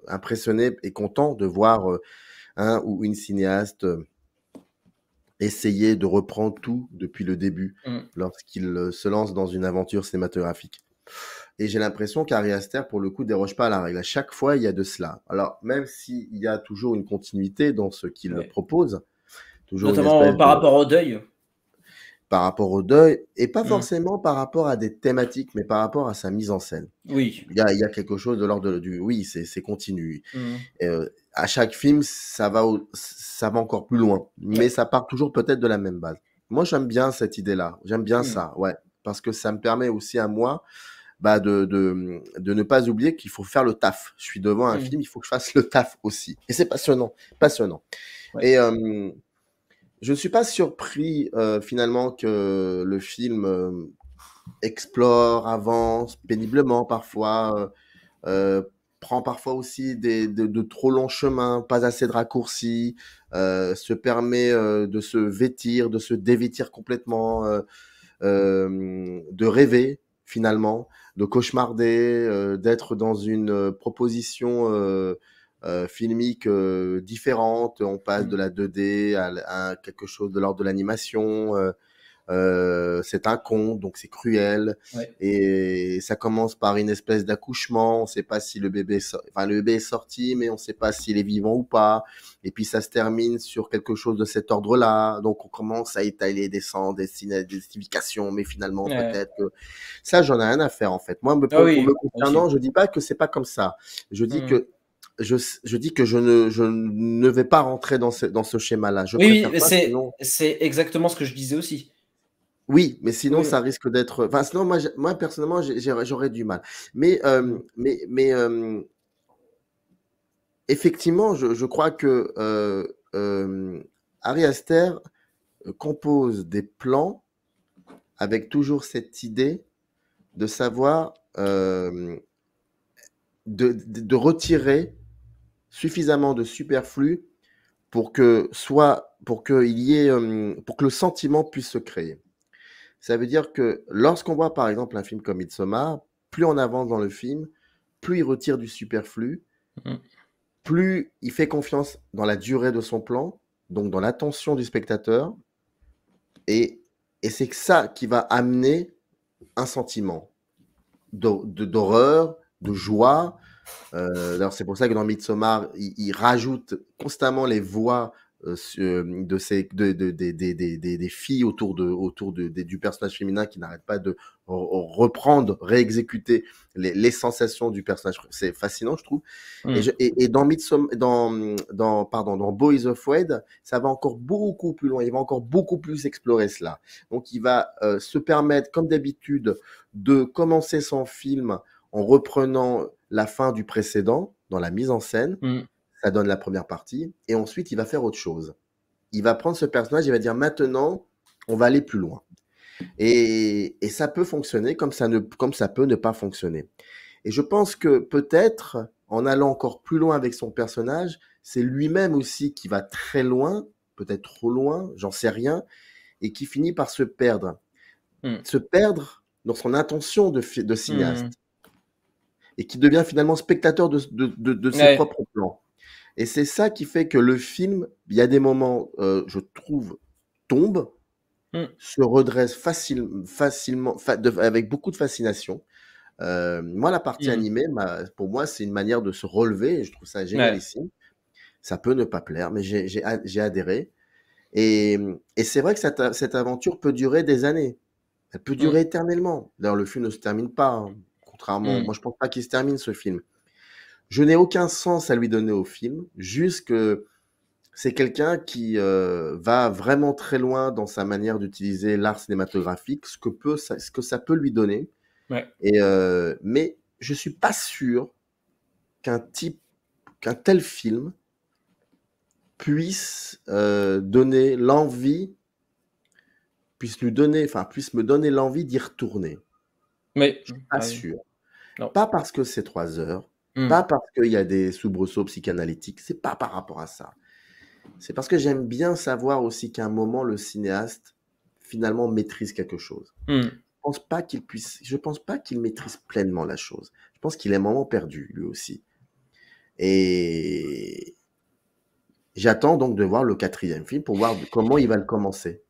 impressionné et content de voir un ou une cinéaste essayer de reprendre tout depuis le début lorsqu'il se lance dans une aventure cinématographique. Et j'ai l'impression qu'Ari Aster, pour le coup, déroge pas à la règle. À chaque fois, il y a de cela. Alors, même s'il y a toujours une continuité dans ce qu'il propose, toujours notamment par rapport au deuil. Par rapport au deuil, et pas forcément par rapport à des thématiques, mais par rapport à sa mise en scène. Oui. Il y a quelque chose de l'ordre du... Oui, c'est continu. À chaque film, ça va encore plus loin, mais ça part toujours peut-être de la même base. Moi, j'aime bien cette idée-là. J'aime bien ça, ouais. Parce que ça me permet aussi à moi de ne pas oublier qu'il faut faire le taf. Je suis devant un film, il faut que je fasse le taf aussi. Et c'est passionnant, passionnant. Ouais. Et je ne suis pas surpris finalement que le film explore, avance péniblement parfois, prend parfois aussi de trop longs chemins, pas assez de raccourcis, se permet de se vêtir, de se dévêtir complètement, de rêver finalement, de cauchemarder, d'être dans une proposition filmique différente. On passe de la 2D à quelque chose de l'ordre de l'animation. C'est un conte, donc c'est cruel. Ouais. Et ça commence par une espèce d'accouchement. On ne sait pas si le bébé est sorti, mais on ne sait pas s'il est vivant ou pas. Et puis ça se termine sur quelque chose de cet ordre-là. Donc on commence à étaler des significations, mais finalement peut-être que ça, j'en ai rien à faire en fait. Moi, pour me concernant, je dis pas que c'est pas comme ça. Je dis que je dis que je ne vais pas rentrer dans ce schéma-là. C'est exactement ce que je disais aussi. Oui, mais sinon, ça risque d'être... Enfin, sinon, moi personnellement, j'aurais du mal. Mais effectivement, je crois que Ari Aster compose des plans avec toujours cette idée de savoir de retirer suffisamment de superflu pour que le sentiment puisse se créer. Ça veut dire que lorsqu'on voit par exemple un film comme Midsommar, plus on avance dans le film, plus il retire du superflu, plus il fait confiance dans la durée de son plan, donc dans l'attention du spectateur, et c'est ça qui va amener un sentiment d'horreur, de joie, D'ailleurs, c'est pour ça que dans Midsommar, il rajoute constamment les voix des filles du personnage féminin qui n'arrêtent pas de reprendre, réexécuter les sensations du personnage. C'est fascinant, je trouve. Et dans dans Boys of Wade, ça va encore beaucoup plus loin. Il va encore beaucoup plus explorer cela. Donc, il va se permettre, comme d'habitude, de commencer son film en reprenant la fin du précédent dans la mise en scène. Ça donne la première partie. Et ensuite, il va faire autre chose. Il va prendre ce personnage, il va dire maintenant, on va aller plus loin. Et ça peut fonctionner comme ça peut ne pas fonctionner. Et je pense que peut-être, en allant encore plus loin avec son personnage, c'est lui-même aussi qui va très loin, peut-être trop loin, j'en sais rien, et qui finit par se perdre. Se perdre dans son intention de cinéaste. Et qui devient finalement spectateur de ses propres plans. Et c'est ça qui fait que le film, il y a des moments, je trouve, tombe, se redresse facilement, avec beaucoup de fascination. Moi, la partie animée, pour moi, c'est une manière de se relever, et je trouve ça génialissime. Ça peut ne pas plaire, mais j'ai adhéré. Et c'est vrai que cette aventure peut durer des années. Elle peut durer éternellement. D'ailleurs, le film ne se termine pas, hein. Contrairement, moi je pense pas qu'il se termine ce film. Je n'ai aucun sens à lui donner au film, juste que c'est quelqu'un qui va vraiment très loin dans sa manière d'utiliser l'art cinématographique, ce que ça peut lui donner. Mais je suis pas sûr qu'un tel film puisse donner l'envie, puisse me donner l'envie d'y retourner. Je suis pas sûr. Non. Pas parce que c'est 3 heures, pas parce qu'il y a des soubresauts psychanalytiques, c'est pas par rapport à ça. C'est parce que j'aime bien savoir aussi qu'à un moment, le cinéaste, finalement, maîtrise quelque chose. Je pense pas qu'il maîtrise pleinement la chose. Je pense qu'il est un moment perdu, lui aussi. Et j'attends donc de voir le 4e film pour voir comment il va le commencer.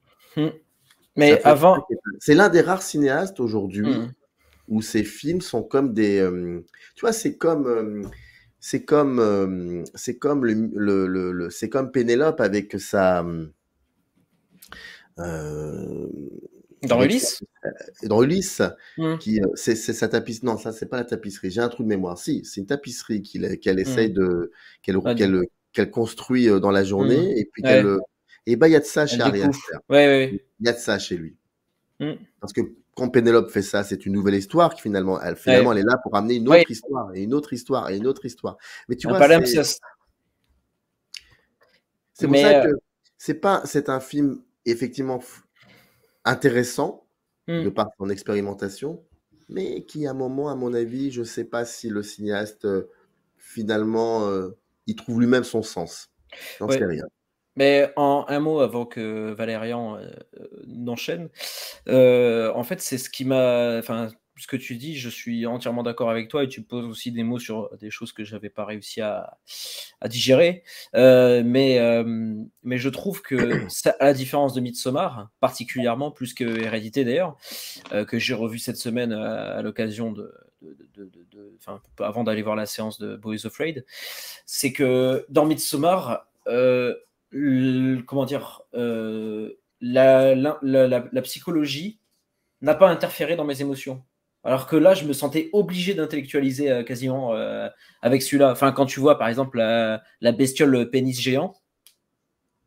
Mais avant... C'est l'un des rares cinéastes aujourd'hui où ces films sont comme des, tu vois, c'est comme Pénélope avec sa dans Ulysse. Dans Ulysse, qui c'est sa tapisserie. Non, ça c'est pas la tapisserie. J'ai un trou de mémoire. Si, c'est une tapisserie qu'elle essaye qu'elle construit dans la journée et puis et ben il y a de ça chez Ari Aster. Il y a de ça chez lui. Parce que quand Pénélope fait ça, c'est une nouvelle histoire qui finalement elle est là pour amener une autre histoire et une autre histoire et une autre histoire. Mais tu vois, c'est pour ça que c'est un film effectivement intéressant de par son expérimentation, mais qui à un moment, à mon avis, je sais pas si le cinéaste finalement il trouve lui-même son sens. J'en sais rien. Mais en un mot avant que Valérian n'enchaîne, en fait, c'est ce qui m'a... Enfin, ce que tu dis, je suis entièrement d'accord avec toi et tu poses aussi des mots sur des choses que j'avais pas réussi à digérer. Mais je trouve que, ça, à la différence de Midsommar, particulièrement, plus que Hérédité d'ailleurs, que j'ai revu cette semaine à l'occasion avant d'aller voir la séance de Boys of Wade, c'est que dans Midsommar, comment dire, la psychologie n'a pas interféré dans mes émotions. Alors que là, je me sentais obligé d'intellectualiser quasiment avec celui-là. Enfin, quand tu vois, par exemple, la bestiole pénis géant,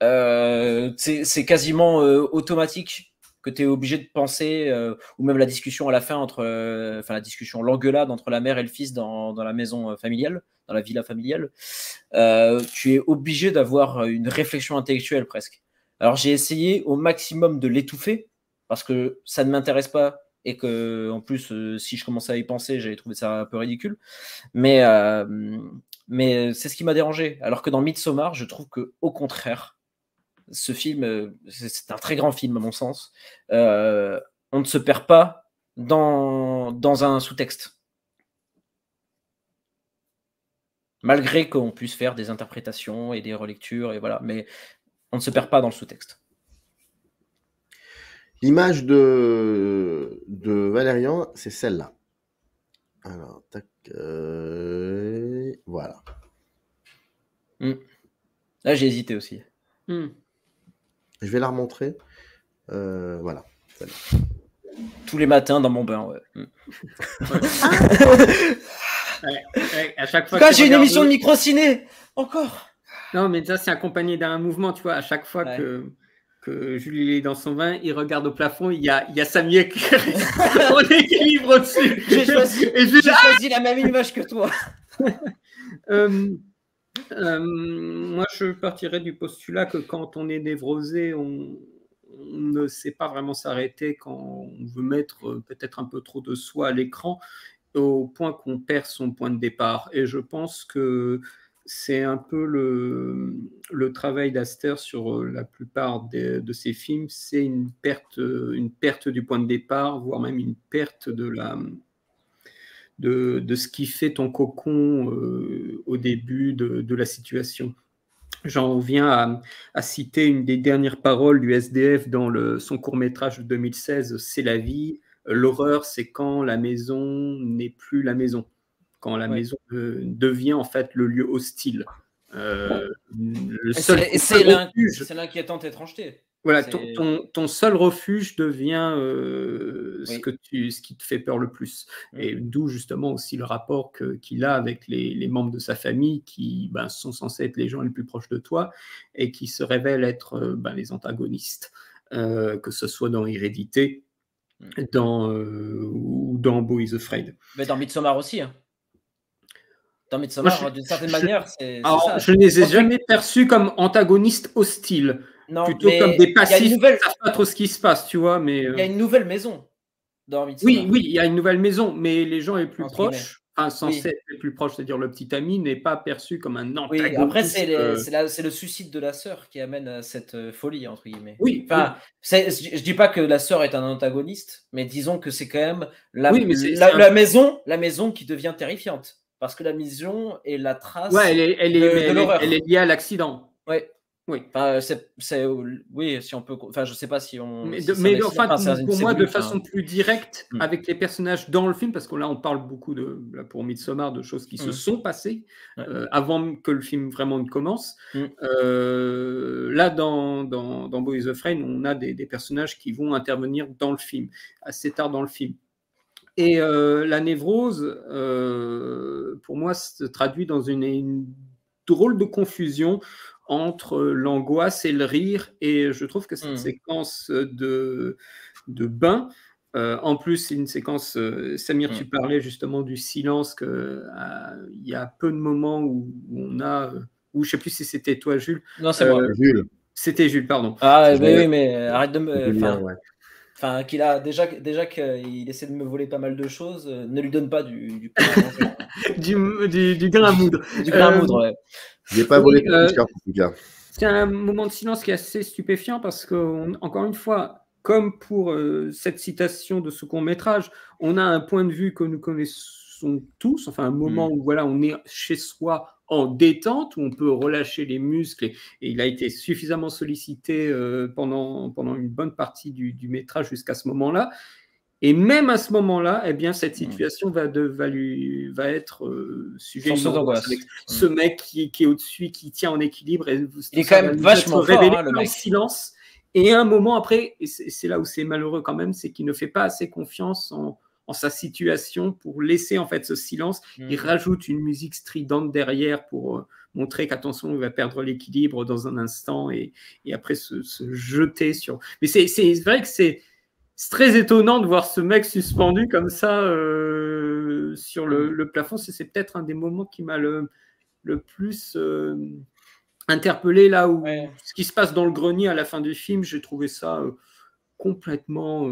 c'est quasiment automatique que tu es obligé de penser, ou même la discussion à la fin l'engueulade entre la mère et le fils dans la maison familiale, dans la villa familiale, tu es obligé d'avoir une réflexion intellectuelle presque. Alors j'ai essayé au maximum de l'étouffer, parce que ça ne m'intéresse pas, et que en plus, si je commençais à y penser, j'allais trouver ça un peu ridicule. Mais c'est ce qui m'a dérangé. Alors que dans Midsommar, je trouve que au contraire, ce film, c'est un très grand film à mon sens. On ne se perd pas dans un sous-texte. Malgré qu'on puisse faire des interprétations et des relectures, et voilà, mais on ne se perd pas dans le sous-texte. L'image de Valérian, c'est celle-là. Alors, tac. Voilà. Là, j'ai hésité aussi. Je vais la remontrer. Voilà. Tous les matins dans mon bain, ouais. À chaque fois Pourquoi j'ai une émission de micro-ciné encore? Non, mais ça, c'est accompagné d'un mouvement, tu vois. À chaque fois que Julie est dans son bain, il regarde au plafond, il y a Samir qui en équilibre au-dessus. J'ai choisi la même image que toi. Moi, je partirais du postulat que quand on est névrosé, on ne sait pas vraiment s'arrêter quand on veut mettre peut-être un peu trop de soi à l'écran, au point qu'on perd son point de départ. Et je pense que c'est un peu le travail d'Aster sur la plupart de ses films, c'est une perte du point de départ, voire même une perte de ce qui fait ton cocon au début de la situation. J'en viens à citer une des dernières paroles du SDF dans son court-métrage de 2016, C'est la vie. L'horreur, c'est quand la maison n'est plus la maison, quand la maison devient en fait le lieu hostile. C'est l'inquiétante étrangeté. Voilà, ton seul refuge devient ce qui te fait peur le plus. Et d'où justement aussi le rapport qu'il a avec les membres de sa famille qui sont censés être les gens les plus proches de toi et qui se révèlent être les antagonistes, que ce soit dans Hérédité ou dans Beau is Afraid. Mais dans Midsommar aussi. Hein. Dans Midsommar, d'une certaine manière, c'est ça. Je ne les ai jamais perçus comme antagonistes hostiles. Non, plutôt comme des passifs qui ne savent pas trop ce qui se passe, tu vois. Mais, il y a une nouvelle maison dans Midsommar. Oui, il y a une nouvelle maison, mais les gens les plus proches, censés être les plus proches, c'est-à-dire le petit ami, n'est pas perçu comme un antagoniste. Oui, après, c'est le suicide de la sœur qui amène à cette folie, entre guillemets. Oui. Enfin, je dis pas que la sœur est un antagoniste, mais disons que c'est quand même la maison qui devient terrifiante. Parce que la maison est la trace de l'horreur. Elle est liée à l'accident. Oui. Enfin, oui, si on peut. Enfin, je sais pas si on. Mais enfin, pour moi, de façon plus directe, avec les personnages dans le film, parce que là, on parle beaucoup pour Midsommar de choses qui se sont passées avant que le film vraiment ne commence. Là, dans Beau is Afraid, on a des personnages qui vont intervenir dans le film, assez tard dans le film. Et la névrose, pour moi, se traduit dans une drôle de confusion entre l'angoisse et le rire. Et je trouve que cette séquence de bain, en plus, c'est une séquence, Samir, tu parlais justement du silence, il y a peu de moments où on a, ou je ne sais plus si c'était toi, Jules. Non, c'est moi. Jules. C'était Jules, pardon. Ah, oui, mais arrête de me... Enfin, qu'il a déjà qu'il essaie de me voler pas mal de choses, ne lui donne pas du pain à manger. du grain à moudre. Du grain à moudre, ouais. Je n'ai pas volé en tout cas. C'est un moment de silence qui est assez stupéfiant parce que, encore une fois, comme pour cette citation de ce court-métrage, on a un point de vue que nous connaissons tous, enfin un moment où voilà, on est chez soi en détente, où on peut relâcher les muscles, et il a été suffisamment sollicité pendant une bonne partie du métrage jusqu'à ce moment-là. Et même à ce moment-là, eh bien, cette situation va être sujet à une angoisse. Ce mec qui est au-dessus, qui tient en équilibre. Et il est quand même vachement révélé fort, le mec. En silence. Et un moment après, et c'est là où c'est malheureux quand même, c'est qu'il ne fait pas assez confiance en sa situation pour laisser en fait ce silence. Il rajoute une musique stridente derrière pour montrer qu'attention, il va perdre l'équilibre dans un instant et après se jeter sur... Mais c'est vrai que c'est très étonnant de voir ce mec suspendu comme ça sur le plafond. C'est peut-être un des moments qui m'a le plus interpellé, là où ce qui se passe dans le grenier à la fin du film, j'ai trouvé ça complètement...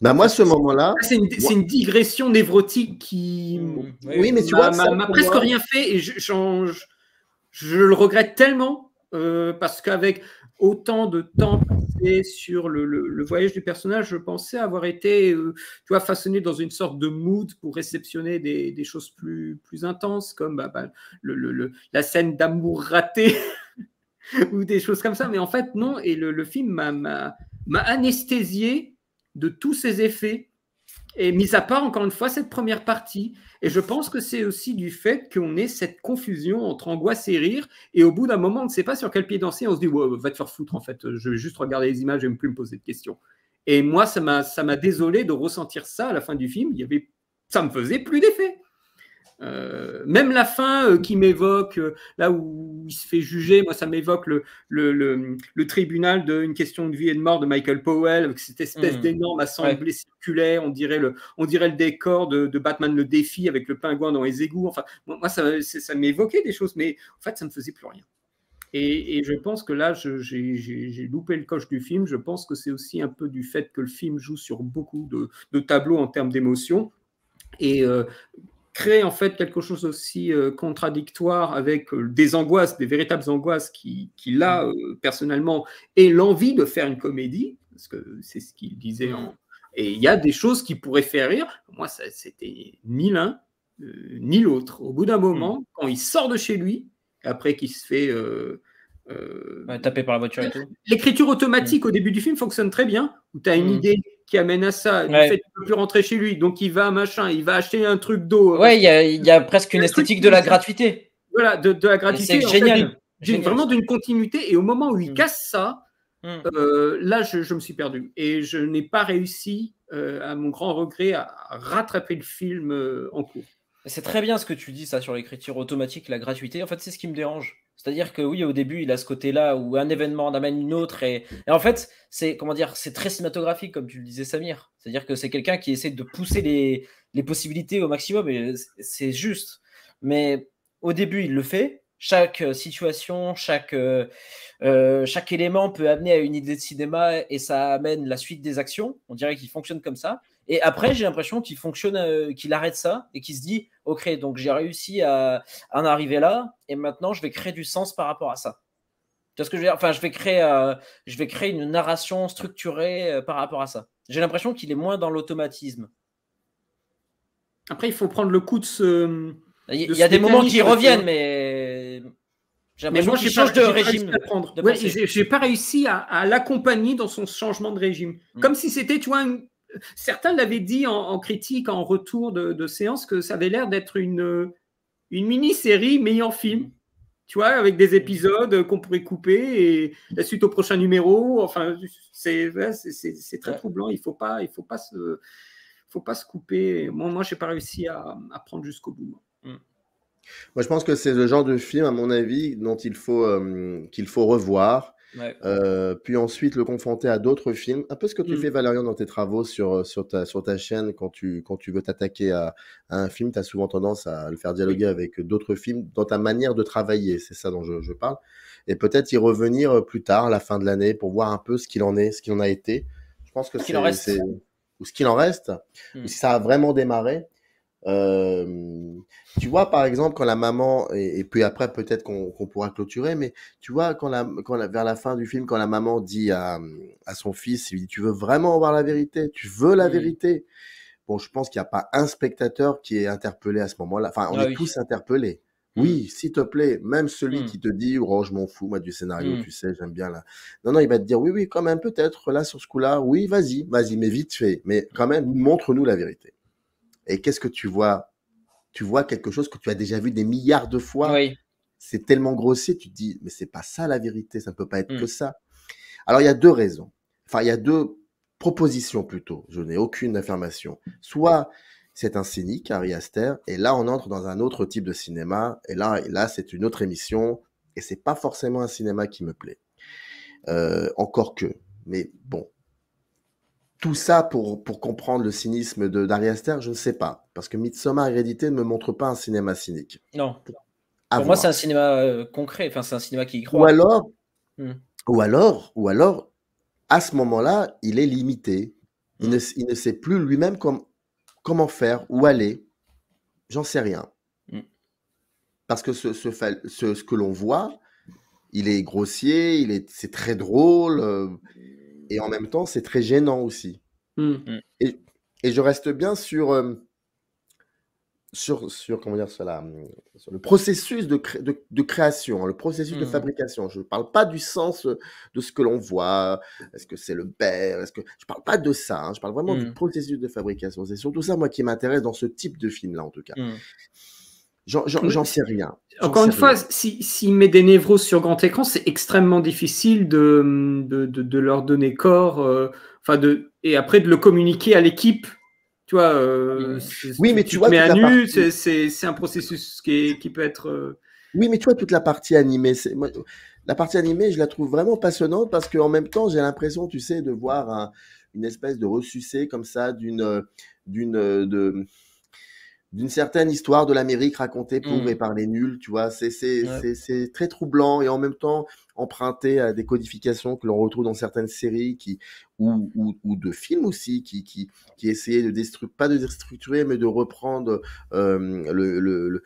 moi, ce moment-là... C'est une digression névrotique qui mais tu vois, m'a presque rien fait, et je le regrette tellement parce qu'avec autant de temps passé sur le voyage du personnage, je pensais avoir été façonné dans une sorte de mood pour réceptionner des choses plus intenses, comme la scène d'amour raté ou des choses comme ça. Mais en fait, non, et le film m'a anesthésié de tous ces effets Et mis à part, encore une fois, cette première partie. Et je pense que c'est aussi du fait qu'on ait cette confusion entre angoisse et rire. Et au bout d'un moment, on ne sait pas sur quel pied danser. On se dit, ouais, va te faire foutre, en fait. Je vais juste regarder les images et ne plus me poser de questions. Et moi, ça m'a désolé de ressentir ça à la fin du film. Ça me faisait plus d'effet. Même la fin qui m'évoque, là où il se fait juger, moi ça m'évoque le tribunal d'une question de vie et de mort de Michael Powell, avec cette espèce d'énorme assemblée circulaire, on dirait le décor de Batman le défi avec le pingouin dans les égouts. Enfin, moi ça m'évoquait des choses, mais en fait ça ne faisait plus rien. Et je pense que là, j'ai loupé le coche du film. Je pense que c'est aussi un peu du fait que le film joue sur beaucoup de tableaux en termes d'émotion. Et crée en fait quelque chose aussi contradictoire avec des angoisses, des véritables angoisses qui là, personnellement, est l'envie de faire une comédie, parce que c'est ce qu'il disait. Et il y a des choses qui pourraient faire rire. Moi, c'était ni l'un ni l'autre. Au bout d'un moment, quand il sort de chez lui, après qu'il se fait taper par la voiture et tout. L'écriture automatique au début du film fonctionne très bien, où tu as une idée qui amène à ça, du fait qu'il ne peut plus rentrer chez lui, donc il va il va acheter un truc d'eau. Ouais, il y a presque une esthétique de la gratuité. Voilà, de la gratuité. C'est génial. Vraiment d'une continuité, et au moment où il casse ça, là je me suis perdu. Et je n'ai pas réussi, à mon grand regret, à rattraper le film en cours. C'est très bien ce que tu dis, ça, sur l'écriture automatique, la gratuité. En fait, c'est ce qui me dérange. C'est-à-dire que oui, au début, il a ce côté-là où un événement en amène une autre. Et en fait, c'est très cinématographique, comme tu le disais, Samir. C'est-à-dire que c'est quelqu'un qui essaie de pousser les possibilités au maximum. Et c'est juste. Mais au début, il le fait. Chaque situation, chaque élément peut amener à une idée de cinéma et ça amène la suite des actions. On dirait qu'il fonctionne comme ça. Et après, j'ai l'impression qu'il fonctionne, qu'il arrête ça et qu'il se dit, ok, donc j'ai réussi à en arriver là, et maintenant je vais créer du sens par rapport à ça. Tu vois ce que je veux dire ? Enfin, je vais créer une narration structurée par rapport à ça. J'ai l'impression qu'il est moins dans l'automatisme. Après, il faut prendre le coup de ce. Il y a des moments qui reviennent, mais j'ai l'impression qu'il change de régime. J'ai pas réussi à l'accompagner dans son changement de régime. Comme si c'était, tu vois, certains l'avaient dit en critique, en retour de séance, que ça avait l'air d'être une mini-série mais en film, tu vois, avec des épisodes qu'on pourrait couper et la suite au prochain numéro. Enfin, c'est très troublant. Il faut pas se couper. Moi, j'ai pas réussi à prendre jusqu'au bout. Moi, je pense que c'est le genre de film, à mon avis, dont qu'il faut revoir. Ouais. Puis ensuite le confronter à d'autres films, un peu ce que tu fais, Valérian, dans tes travaux sur ta chaîne. Quand tu veux t'attaquer à un film, tu as souvent tendance à le faire dialoguer avec d'autres films dans ta manière de travailler, c'est ça dont je parle, et peut-être y revenir plus tard, à la fin de l'année, pour voir un peu ce qu'il en a été. Je pense que c'est ou ce qu'il en reste, ou si ça a vraiment démarré. Tu vois, par exemple, quand la maman, et puis après peut-être qu'on pourra clôturer, mais tu vois, vers la fin du film, quand la maman dit à son fils, il dit, tu veux vraiment voir la vérité? Tu veux la vérité? Bon, je pense qu'il n'y a pas un spectateur qui est interpellé à ce moment-là. Enfin, on est tous interpellés. Oui, s'il te plaît, même celui qui te dit, oh, je m'en fous, moi, du scénario, tu sais, j'aime bien là. Non, il va te dire, oui, quand même, peut-être, là, sur ce coup-là, oui, vas-y, mais vite fait. Mais quand même, montre-nous la vérité. Et qu'est-ce que tu vois? Tu vois quelque chose que tu as déjà vu des milliards de fois. Oui. C'est tellement grossier, tu te dis, mais c'est pas ça la vérité, ça ne peut pas être que ça. Alors, il y a deux raisons. Enfin, il y a deux propositions plutôt. Je n'ai aucune affirmation. Soit c'est un cynique, Ari Aster, et là, on entre dans un autre type de cinéma, et là c'est une autre émission, et c'est pas forcément un cinéma qui me plaît. Encore que. Mais bon. Tout ça pour comprendre le cynisme d'Ari Aster, je ne sais pas. Parce que Midsommar Hérédité ne me montre pas un cinéma cynique. Non. Pour moi, c'est un cinéma concret. Enfin, c'est un cinéma qui y croit. Ou alors, à ce moment-là, il est limité. Il ne sait plus lui-même comment faire, où aller. J'en sais rien. Parce que ce que l'on voit, il est grossier, c'est très drôle. Et en même temps, c'est très gênant aussi. Et je reste bien sur comment dire cela, sur le processus de création, le processus de fabrication. Je ne parle pas du sens de ce que l'on voit. Est-ce que c'est le beurre? Je ne parle pas de ça. Hein, je parle vraiment du processus de fabrication. C'est surtout ça, moi, qui m'intéresse dans ce type de film-là, en tout cas. J'en sais rien. Encore une fois, s'il met des névros sur grand écran, c'est extrêmement difficile de leur donner corps, et après de le communiquer à l'équipe. Tu vois, oui, mais tu vois, te mets à nu, c'est un processus qui peut être. Oui, mais tu vois, toute la partie animée, la partie animée, je la trouve vraiment passionnante parce qu'en même temps, j'ai l'impression, tu sais, de voir une espèce de ressucé comme ça d'une certaine histoire de l'Amérique racontée pour et par les nuls, tu vois. C'est très troublant et en même temps emprunté à des codifications que l'on retrouve dans certaines séries ou de films aussi qui essayaient pas de déstructurer, mais de reprendre le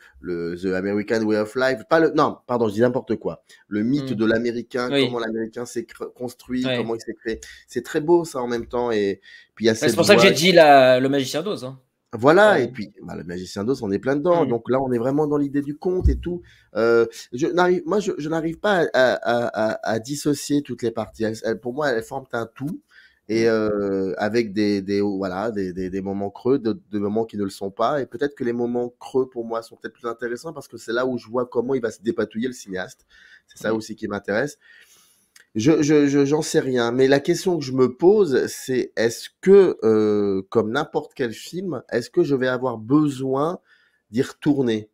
The American Way of Life. Non, pardon, je dis n'importe quoi. Le mythe de l'Américain, comment l'Américain s'est construit, comment il s'est créé. C'est très beau ça en même temps. Et puis il y a c'est pour ça que j'ai dit le Magicien d'Oz. Hein. Voilà, et puis le Magicien d'Oz, on est plein dedans. Donc là, on est vraiment dans l'idée du conte et tout. Je n'arrive pas à dissocier toutes les parties. Pour moi, elles forment un tout. Et avec des moments creux, de moments qui ne le sont pas. Et peut-être que les moments creux, pour moi, sont peut-être plus intéressants parce que c'est là où je vois comment il va se dépatouiller, le cinéaste. C'est ça aussi qui m'intéresse. J'en sais rien, mais la question que je me pose, c'est est-ce que, comme n'importe quel film, est-ce que je vais avoir besoin d'y retourner?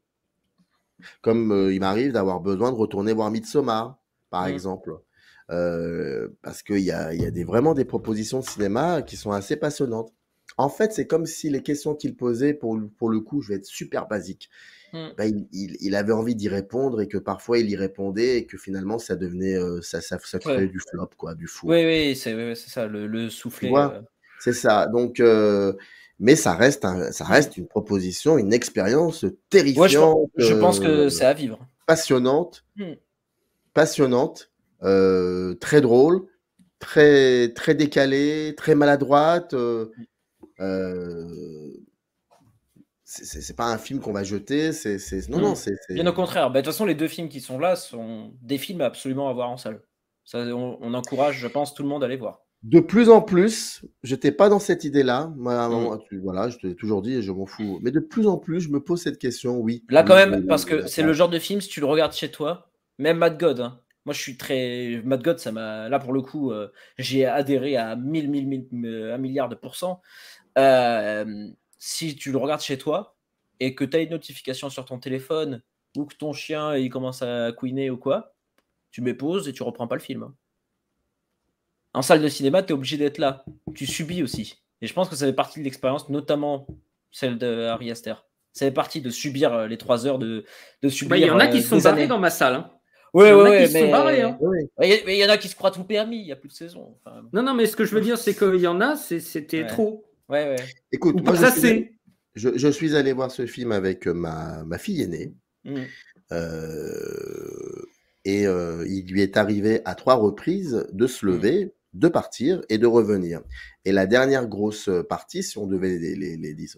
Comme il m'arrive d'avoir besoin de retourner voir Midsommar, par exemple. Parce qu'il y a vraiment des propositions de cinéma qui sont assez passionnantes. En fait, c'est comme si les questions qu'il posait, pour le coup, je vais être super basique. Il avait envie d'y répondre et que parfois il y répondait et que finalement ça devenait ça créait du flop, quoi, du four. Oui, c'est ça, le soufflet. Tu vois, c'est ça. Donc, mais ça reste une proposition, une expérience terrifiante. Je pense que c'est à vivre. Passionnante, très drôle, très très décalée, très maladroite. C'est pas un film qu'on va jeter, non, c'est bien au contraire. De toute façon, les deux films qui sont là sont des films absolument à voir en salle. Ça, on encourage, je pense, tout le monde à les voir. De plus en plus, j'étais pas dans cette idée-là. Moi, voilà, je te l'ai toujours dit et je m'en fous. Mais de plus en plus, je me pose cette question, oui. Là, quand même, parce que c'est le genre de film, si tu le regardes chez toi, même Mad God, hein. Moi, je suis très. Mad God, ça m'a. Là, pour le coup, j'ai adhéré à 1 milliard de pourcents. Si tu le regardes chez toi et que tu as une notification sur ton téléphone ou que ton chien il commence à couiner ou quoi, tu mets pause et tu reprends pas le film. Hein. En salle de cinéma, tu es obligé d'être là. Tu subis aussi. Et je pense que ça fait partie de l'expérience, notamment celle de Ari Aster. Ça fait partie de subir les 3 heures de subir. Il y en a qui sont barrés dans ma salle. Hein. Oui, mais il y en a qui se croient tout permis, il n'y a plus de saison. Enfin... Non, mais ce que je veux dire, c'est qu'il y en a, c'était trop. Ouais. Écoute, moi, je suis allé voir ce film avec ma fille aînée. Et il lui est arrivé à 3 reprises de se lever, de partir et de revenir. Et la dernière grosse partie, si on devait les dire,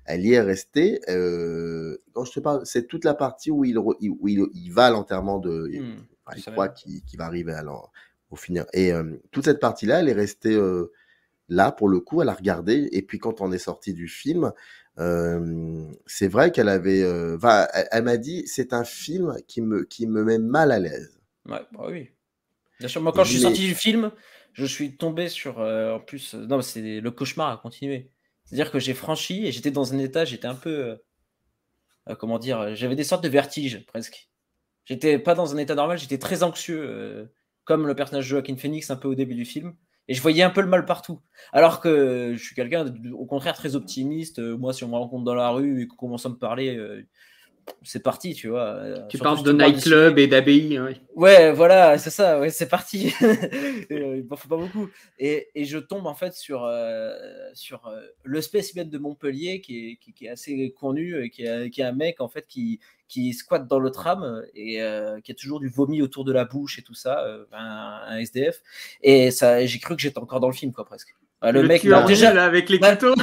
elle y est restée. Quand je te parle, c'est toute la partie où il va à l'enterrement de... il croit qu'il va arriver au finir. Et toute cette partie-là, elle est restée là, pour le coup, elle a regardé. Et puis, quand on est sorti du film... c'est vrai qu'elle avait elle m'a dit c'est un film qui me met mal à l'aise. Ouais, bah oui. Bien sûr, moi quand je suis sorti du film, je suis tombé sur en plus non, c'est le cauchemar a continué. C'est-à-dire que j'ai franchi et j'étais dans un état, j'étais un peu comment dire, j'avais des sortes de vertiges presque. J'étais pas dans un état normal, j'étais très anxieux comme le personnage de Joaquin Phoenix un peu au début du film. Et je voyais un peu le mal partout. Alors que je suis quelqu'un, au contraire, très optimiste. Moi, si on me rencontre dans la rue et qu'on commence à me parler, c'est parti, tu vois. Tu parles de nightclub et d'abbaye. Oui. Ouais, voilà, c'est ça, ouais, c'est parti. Il m'en faut pas beaucoup. Et je tombe en fait sur le spécimen de Montpellier qui est assez connu, et qui est un mec en fait qui squatte dans le tram et qui a toujours du vomi autour de la bouche et tout ça, un SDF. Et ça, j'ai cru que j'étais encore dans le film, quoi, presque. Le mec, tueur déjà, là, avec les ouais. couteaux.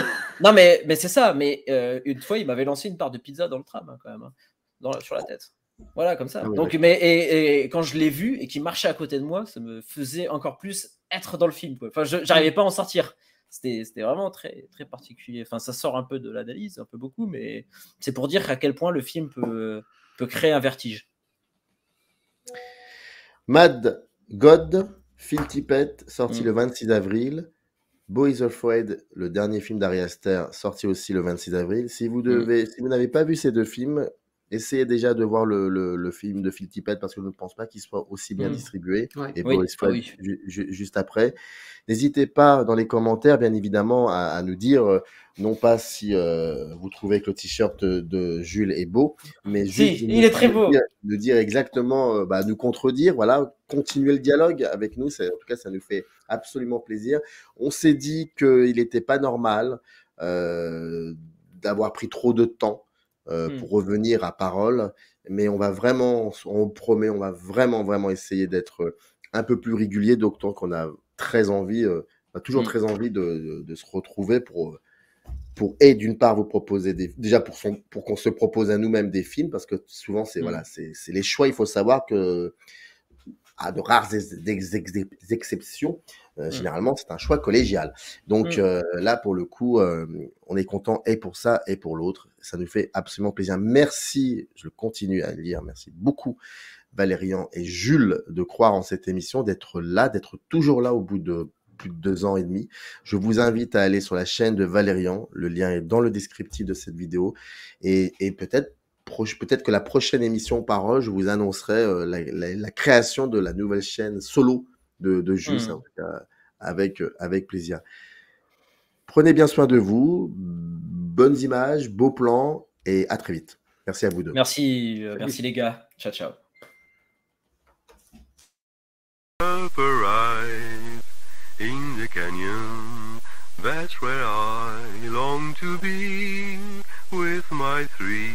Non, mais c'est ça. Mais une fois, il m'avait lancé une part de pizza dans le tram, hein, quand même, hein, sur la tête. Voilà, comme ça. Ah oui, Donc, et quand je l'ai vu et qu'il marchait à côté de moi, ça me faisait encore plus être dans le film, quoi. Enfin, j'arrivais pas à en sortir. C'était vraiment très, très particulier. Enfin, ça sort un peu de l'analyse, un peu beaucoup, mais c'est pour dire à quel point le film peut créer un vertige. Mad God, Phil Tippett, sorti le 26 avril. Beau is Afraid, le dernier film d'Ari Aster, sorti aussi le 26 avril. Si vous n'avez pas vu ces deux films, essayez déjà de voir le film de Phil Tippett parce que je ne pense pas qu'il soit aussi bien distribué. Ouais. Et Beau is Afraid juste après. N'hésitez pas dans les commentaires, bien évidemment, à nous dire, non pas si vous trouvez que le t-shirt de Jules est beau, mais juste il est très beau. De dire exactement, nous contredire, voilà, continuer le dialogue avec nous. En tout cas, ça nous fait absolument plaisir. On s'est dit qu'il n'était pas normal d'avoir pris trop de temps pour revenir à parole, mais on promet, on va vraiment essayer d'être un peu plus régulier, d'autant qu'on a très envie, toujours très envie de se retrouver pour d'une part vous proposer déjà pour qu'on se propose à nous-mêmes des films, parce que souvent c'est les choix. Il faut savoir que à de rares exceptions, généralement c'est un choix collégial. Donc là pour le coup, on est content et pour ça et pour l'autre. Ça nous fait absolument plaisir. Merci, je continue à lire. Merci beaucoup Valérian et Jules de croire en cette émission, d'être toujours là au bout de plus de 2 ans et demi. Je vous invite à aller sur la chaîne de Valérian. Le lien est dans le descriptif de cette vidéo. Et peut-être que la prochaine émission Parole, je vous annoncerai la création de la nouvelle chaîne solo de Jules, en tout cas, avec plaisir. Prenez bien soin de vous. Bonnes images, beaux plans et à très vite. Merci à vous deux. Merci les gars. Ciao, ciao. In the canyon, that's where I long to be with my 3